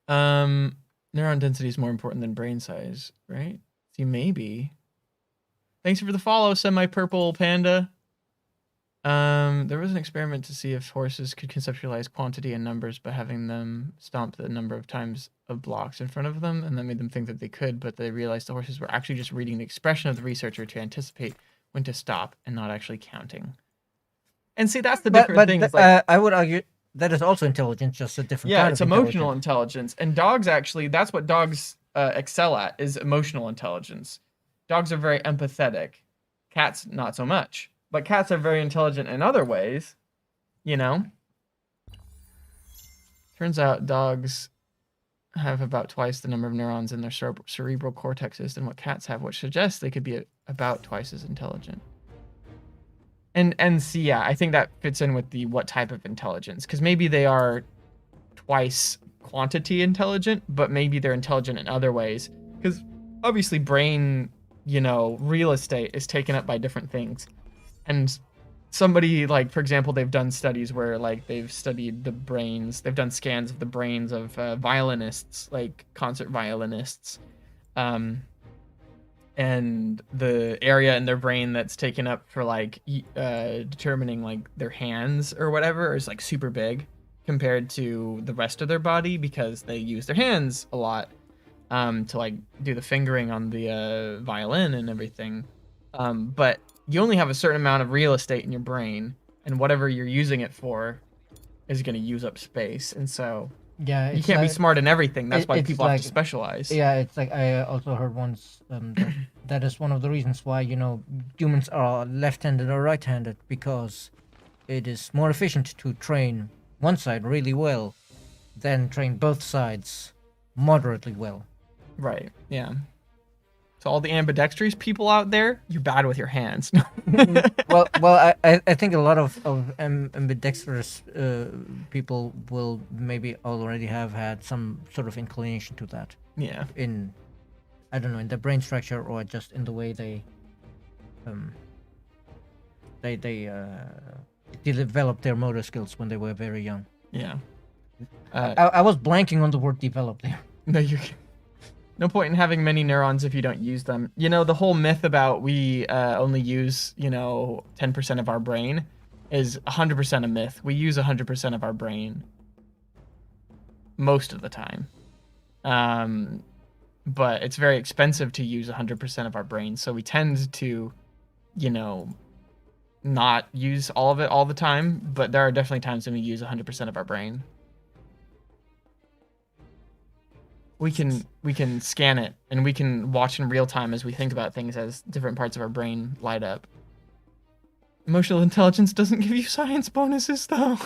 Neuron density is more important than brain size, right? See, maybe. Thanks for the follow, semi-purple panda. There was an experiment to see if horses could conceptualize quantity and numbers by having them stomp the number of times of blocks in front of them, and that made them think that they could, but they realized the horses were actually just reading the expression of the researcher to anticipate when to stop and not actually counting. And see, that's the different thing. I would argue that is also intelligence, just a different kind of it's emotional intelligence. And dogs actually, that's what dogs excel at, is emotional intelligence. Dogs are very empathetic. Cats, not so much. But cats are very intelligent in other ways, you know? Turns out dogs have about twice the number of neurons in their cerebral cortexes than what cats have, which suggests they could be about twice as intelligent. And see, yeah, I think that fits in with the what type of intelligence, because maybe they are twice quantity intelligent, but maybe they're intelligent in other ways, because obviously brain, you know, real estate is taken up by different things. And somebody, like, for example, they've done studies where, like, they've studied the brains, they've done scans of the brains of violinists, like concert violinists, and the area in their brain that's taken up for, like, determining, like, their hands or whatever is, like, super big compared to the rest of their body, because they use their hands a lot to, like, do the fingering on the violin and everything. But you only have a certain amount of real estate in your brain, and whatever you're using it for is going to use up space. And so you can't be smart in everything. That's why people have to specialize. Yeah, it's like I also heard once that is one of the reasons why, you know, humans are left-handed or right-handed, because it is more efficient to train one side really well than train both sides moderately well. Right, yeah. So all the ambidextrous people out there, you're bad with your hands. well, I think a lot of ambidextrous people will maybe already have had some sort of inclination to that. Yeah. In, I don't know, in their brain structure, or just in the way they developed their motor skills when they were very young. Yeah. I was blanking on the word develop there. No, you're... No point in having many neurons if you don't use them. You know, the whole myth about we only use, you know, 10% of our brain is 100% a myth. We use 100% of our brain most of the time. but it's very expensive to use 100% of our brain. So we tend to, you know, not use all of it all the time, but there are definitely times when we use 100% of our brain. We can scan it, and we can watch in real time as we think about things as different parts of our brain light up. Emotional intelligence doesn't give you science bonuses, though.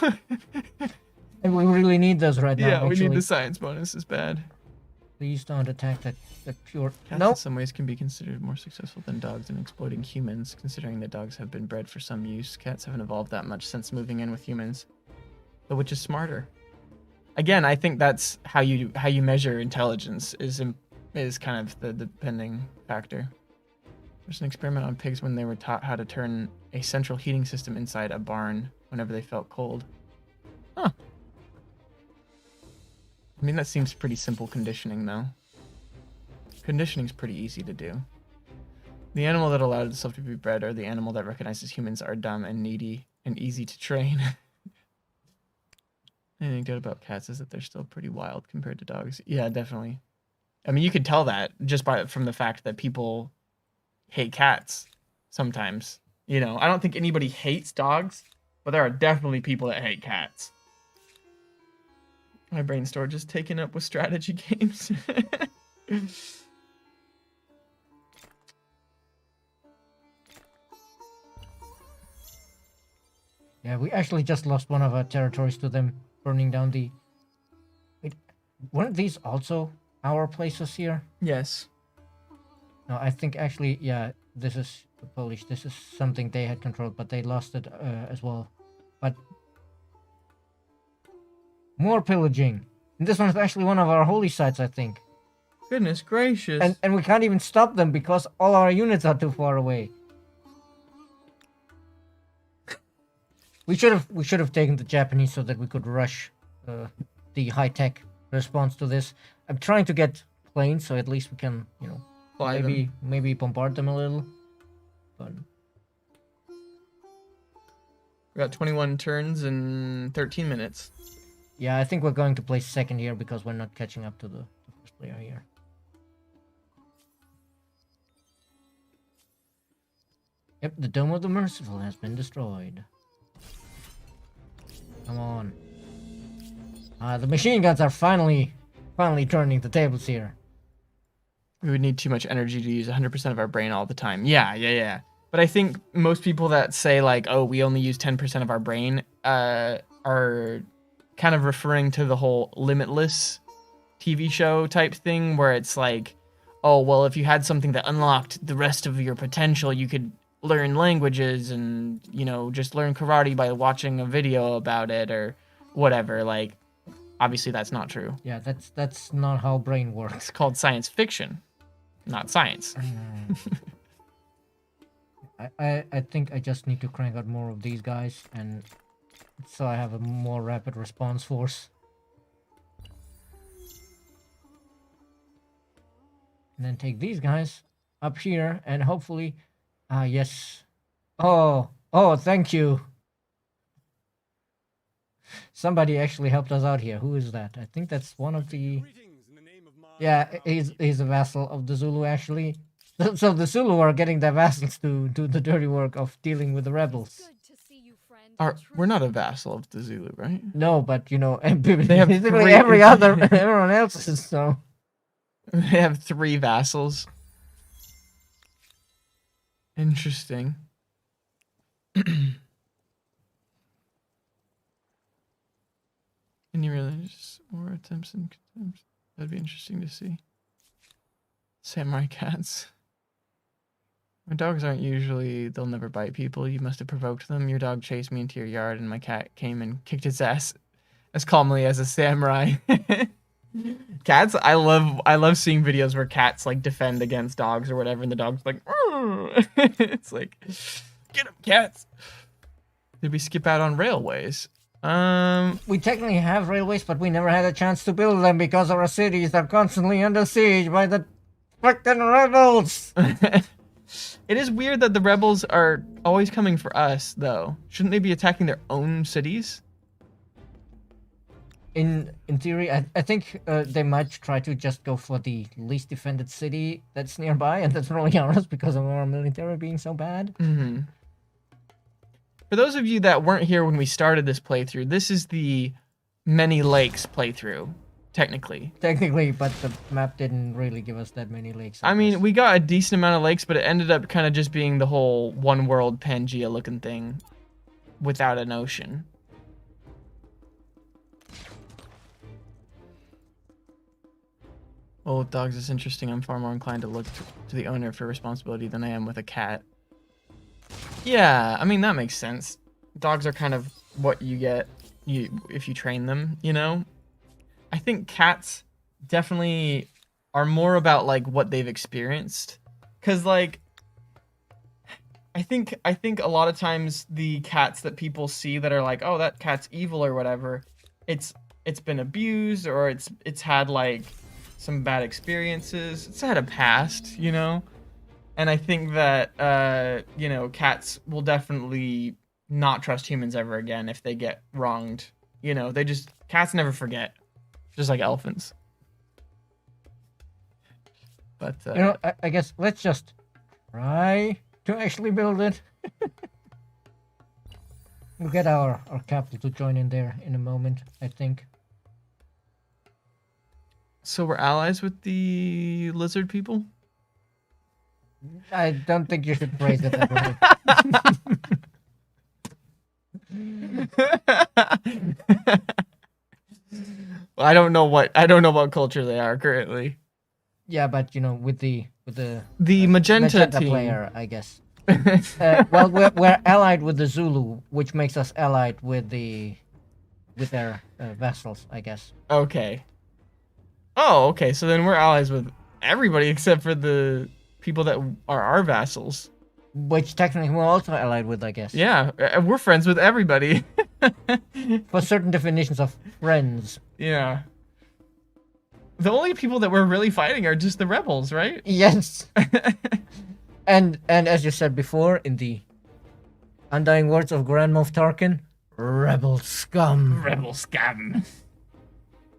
And we really need those right now. Yeah, we actually. need the science bonuses bad. Please don't attack that pure. Cats No. in some ways can be considered more successful than dogs in exploiting humans, considering that dogs have been bred for some use. Cats haven't evolved that much since moving in with humans, but which is smarter. Again, I think that's how you measure intelligence is kind of the depending factor. There's an experiment on pigs when they were taught how to turn a central heating system inside a barn whenever they felt cold. Huh. I mean, that seems pretty simple conditioning, though. Conditioning's pretty easy to do. The animal that allowed itself to be bred or the animal that recognizes humans are dumb and needy and easy to train. Anything good about cats is that they're still pretty wild compared to dogs. Yeah, definitely. I mean, you could tell that just from the fact that people hate cats sometimes. You know, I don't think anybody hates dogs, but there are definitely people that hate cats. My brain storage is taken up with strategy games. Yeah, we actually just lost one of our territories to them burning down the. Wait, weren't these also our places here? Yes. No, I think actually, yeah, this is Polish. This is something they had controlled, but they lost it as well. But more pillaging. And this one's actually one of our holy sites, I think. Goodness gracious. And we can't even stop them because all our units are too far away. We should have taken the Japanese so that we could rush the high-tech response to this. I'm trying to get planes so at least we can, you know, Fly maybe bombard them a little. But we got 21 turns in 13 minutes. yeah, I think we're going to place second here because we're not catching up to the first player here. Yep, the Dome of the Merciful has been destroyed. Come on. The machine guns are finally turning the tables here. We would need too much energy to use 100% of our brain all the time. Yeah. But I think most people that say, like, oh, we only use 10% of our brain are kind of referring to the whole Limitless TV show type thing where it's like, oh, well, if you had something that unlocked the rest of your potential, you could learn languages and, you know, just learn karate by watching a video about it or whatever. Like, obviously that's not true. Yeah, that's not how brain works. It's called science fiction, not science. I think I just need to crank out more of these guys, and so I have a more rapid response force. And then take these guys up here, and hopefully, yes. Oh, thank you. Somebody actually helped us out here. Who is that? I think that's one of the. Yeah, he's a vassal of the Zulu actually. So the Zulu are getting their vassals to do the dirty work of dealing with the rebels. Good to see you, friend. We're not a vassal of the Zulu, right? No, but you know, they have basically three- everyone else is so. They have 3 vassals. Interesting. Any religious war attempts and contempts? That'd be interesting to see. Samurai cats. My dogs aren't usually, they'll never bite people. You must have provoked them. Your dog chased me into your yard and my cat came and kicked its ass as calmly as a samurai. Cats, I love seeing videos where cats like defend against dogs or whatever and the dog's like, it's like, get them cats. Did we skip out on railways? We technically have railways, but we never had a chance to build them because our cities are constantly under siege by the fucking rebels. It is weird that the rebels are always coming for us, though. Shouldn't they be attacking their own cities? in theory, I think they might try to just go for the least defended city that's nearby, and that's probably ours because of our military being so bad. Mm-hmm. For those of you that weren't here when we started this playthrough, this is the many lakes playthrough, technically. Technically, but the map didn't really give us that many lakes. I mean, guess. we got a decent amount of lakes, but it ended up kind of just being the whole one world Pangea looking thing without an ocean. Oh, with dogs is interesting. I'm far more inclined to look to the owner for responsibility than I am with a cat. Yeah, I mean, that makes sense. Dogs are kind of what you get if you train them, you know? I think cats definitely are more about like what they've experienced. Cause like I think a lot of times the cats that people see that are like, oh, that cat's evil or whatever, it's been abused or it's had like some bad experiences. It's had a past, you know? And I think that you know, cats will definitely not trust humans ever again if they get wronged. You know, cats never forget. Just like elephants. But you know, I guess let's just try to actually build it. We'll get our capital to join in there in a moment, I think. So we're allies with the lizard people? I don't think you should phrase it that way. Well, I don't know what culture they are currently. Yeah, but you know, with the magenta team player, I guess. Well, we're allied with the Zulu, which makes us allied with their vassals, I guess. Okay. Oh, okay. So then we're allies with everybody except for the people that are our vassals. Which technically we're also allied with, I guess. Yeah, we're friends with everybody. For certain definitions of friends. Yeah. The only people that we're really fighting are just the rebels, right? Yes. and as you said before, in the undying words of Grand Moff Tarkin, rebel scum. Rebel scum.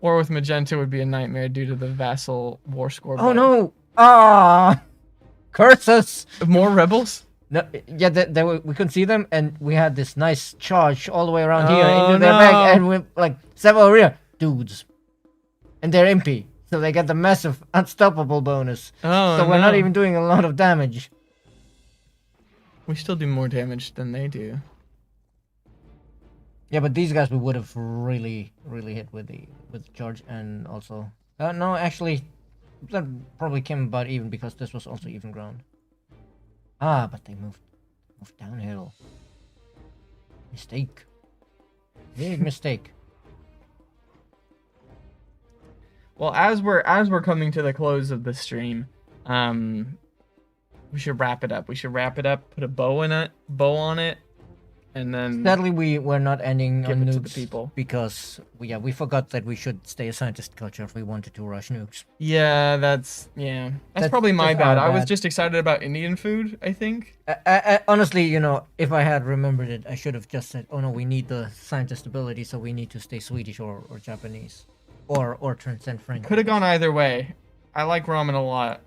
War with Magenta would be a nightmare due to the vassal war score. Oh no! Ah! Curses! More rebels? No, yeah, we couldn't see them, and we had this nice charge all the way around here into their back, and we're like, several over here, dudes. And they're MP, so they get the massive unstoppable bonus. Oh, so we're not even doing a lot of damage. We still do more damage than they do. Yeah, but these guys we would have really hit with the charge, and also no, actually, that probably came about even because this was also even ground. Ah, but they moved downhill. Mistake. Big mistake. Well, as we're coming to the close of the stream, we should wrap it up. Put a bow on it, and then Sadly, we're not ending give on it to nukes the people. because we forgot that we should stay a scientist culture if we wanted to rush nukes. Yeah, that's probably my that's bad. our I was bad. just excited about Indian food, I think. I honestly, you know, if I had remembered it, I should have just said, "Oh no, we need the scientist ability, so we need to stay Swedish or Japanese, or transcend French." Could have gone either way. I like ramen a lot.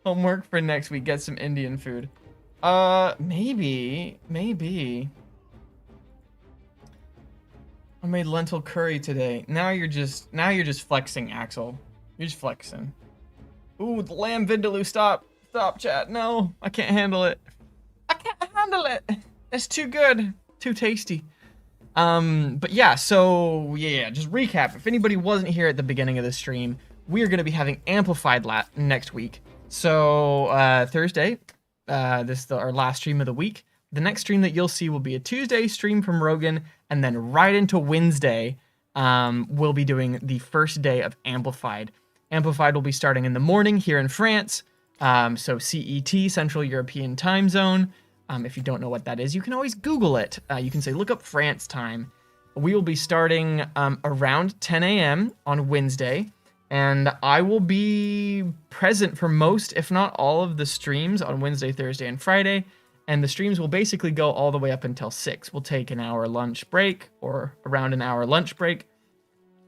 Homework for next week: get some Indian food. Maybe. I made lentil curry today. Now you're just flexing, Axel. You're just flexing. Ooh, the lamb vindaloo, stop, chat. No, I can't handle it. It's too good, too tasty. But yeah, so yeah, just recap. If anybody wasn't here at the beginning of the stream, we are going to be having Amplified next week. So Thursday, this is our last stream of the week. The next stream that you'll see will be a Tuesday stream from Rogan, and then right into Wednesday, we'll be doing the first day of Amplified. Amplified will be starting in the morning here in France, so CET, Central European Time Zone. If you don't know what that is, you can always Google it. You can say, look up France time. We will be starting around 10 a.m. on Wednesday, and I will be present for most, if not all, of the streams on Wednesday, Thursday, and Friday. And the streams will basically go all the way up until 6. We'll take an hour lunch break or around an hour lunch break.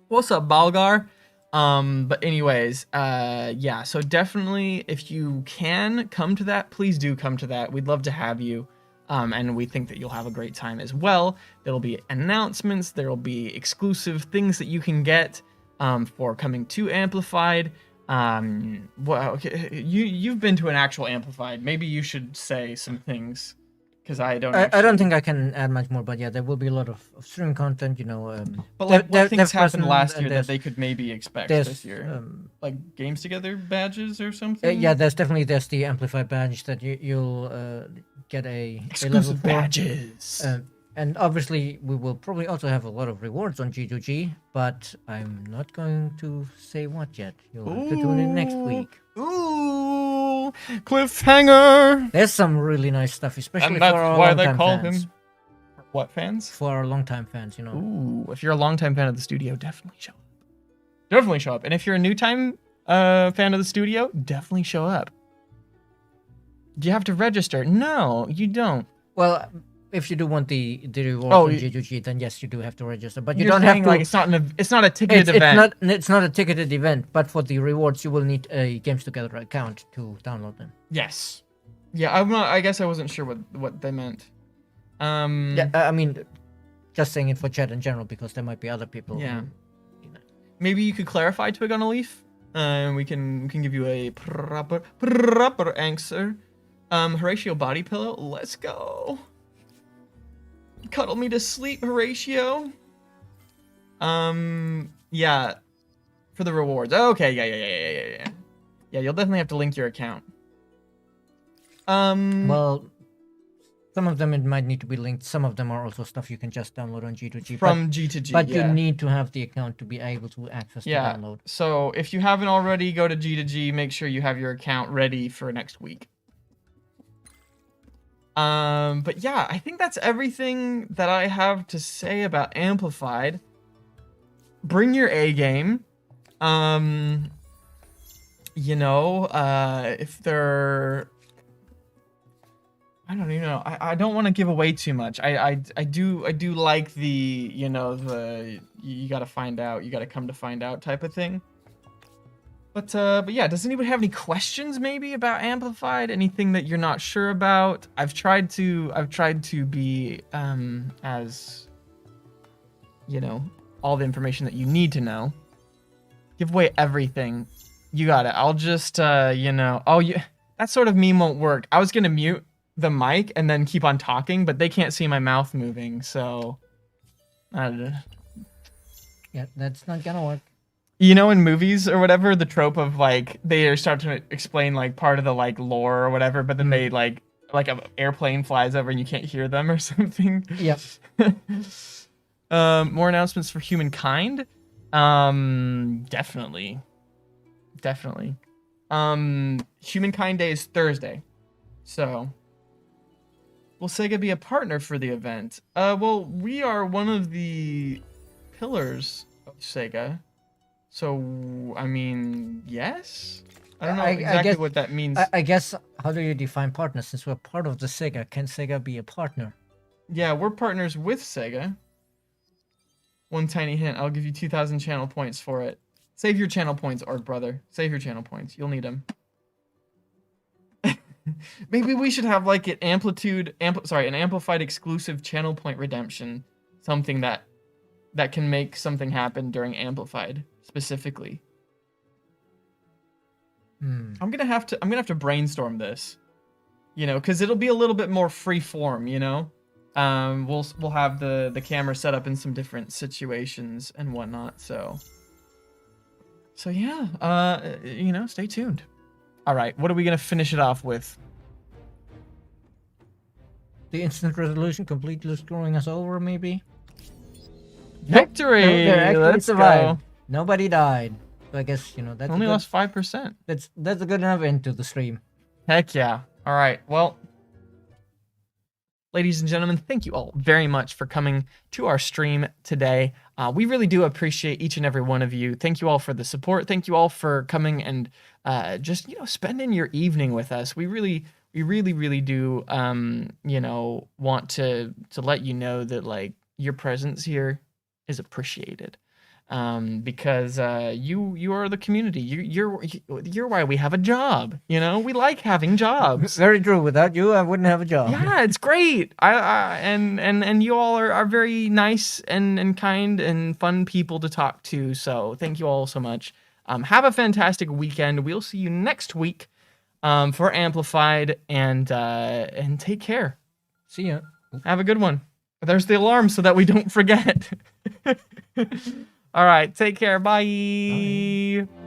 What's up, Balgar? But anyways, yeah, so definitely if you can come to that, please do come to that. We'd love to have you. And we think that you'll have a great time as well. There'll be announcements. There'll be exclusive things that you can get for coming to Amplified. Well, okay, you've been to an actual Amplified. Maybe you should say some things, because I don't. I don't think I can add much more, but yeah, there will be a lot of stream content. You know, but like, what things happened last year that there's- they could maybe expect there's, this year? Like games together badges or something? yeah, there's the Amplified badge that you'll get a level Exclusive 4. badges. And obviously, we will probably also have a lot of rewards on G2G, but I'm not going to say what yet. You'll have to tune in next week. Ooh, cliffhanger. There's some really nice stuff, especially And that's for our why they longtime call fans. him. What fans? For our longtime fans, you know. Ooh, if you're a longtime fan of the studio, definitely show up. Definitely show up. And if you're a new time fan of the studio, definitely show up. Do you have to register? No, you don't. Well, if you do want the reward Oh, on G2G, then yes, you do have to register. But you You're don't have saying, to. like it's not a ticketed event. It's not a ticketed event, but for the rewards, you will need a Games Together account to download them. Yes. Yeah, I guess I wasn't sure what they meant. Yeah, I mean, just saying it for chat in general because there might be other people. Yeah. Who, Maybe you could clarify Twig on a Leaf. We can give you a proper answer. Horatio body pillow. Let's go. Cuddle me to sleep, Horatio. Yeah. For the rewards. Okay, yeah. Yeah, you'll definitely have to link your account. well, some of them it might need to be linked. Some of them are also stuff you can just download on G2G. From G to G. But yeah. you need to have the account to be able to access the download. So if you haven't already, go to G to G. Make sure you have your account ready for next week. But yeah, I think that's everything that I have to say about Amplified. Bring your A game. You know, if they're, I don't even know. I don't want to give away too much. I do like the, you know, the you gotta find out, you gotta come to find out type of thing. But yeah, does anybody have any questions maybe about Amplified? Anything that you're not sure about? I've tried to be as, you know, all the information that you need to know. Give away everything. You got it. I'll just you know, that sort of meme won't work. I was gonna mute the mic and then keep on talking, but they can't see my mouth moving, so Yeah, that's not gonna work. you know, in movies or whatever, the trope of like they start to explain like part of the like lore or whatever, but then they like an airplane flies over and you can't hear them or something. Yep. More announcements for Humankind. Definitely. Humankind Day is Thursday, so will Sega be a partner for the event? Well, we are one of the pillars of Sega. So, I mean, yes? I don't know exactly guess, what that means. I guess, how do you define partner? Since we're part of the Sega, can Sega be a partner? Yeah, we're partners with Sega. One tiny hint, I'll give you 2,000 channel points for it. Save your channel points, Org Brother. Save your channel points. You'll need them. Maybe we should have like an amplified exclusive channel point redemption. Something that can make something happen during Amplified specifically. I'm gonna have to brainstorm this, you know, because it'll be a little bit more free form, you know. We'll have the camera set up in some different situations and whatnot. So yeah, you know, stay tuned. All right, what are we gonna finish it off with? The instant resolution completely screwing us over, maybe? Victory! They actually Let's survived. go. Nobody died. So I guess, you know, that's Only a good, lost 5%. that's a good enough end to the stream. Heck yeah. All right. Well, ladies and gentlemen, thank you all very much for coming to our stream today. We really do appreciate each and every one of you. Thank you all for the support. Thank you all for coming and just, you know, spending your evening with us. We really we really, really do, you know, want to let you know that like your presence here is appreciated. Because you are the community. You're why we have a job. You know, we like having jobs. Very true. Without you, I wouldn't have a job. Yeah, it's great. And you all are very nice and kind and fun people to talk to. So thank you all so much. Have a fantastic weekend. We'll see you next week for Amplified, and take care. See ya. Have a good one. There's the alarm so that we don't forget. All right, take care. Bye. Bye.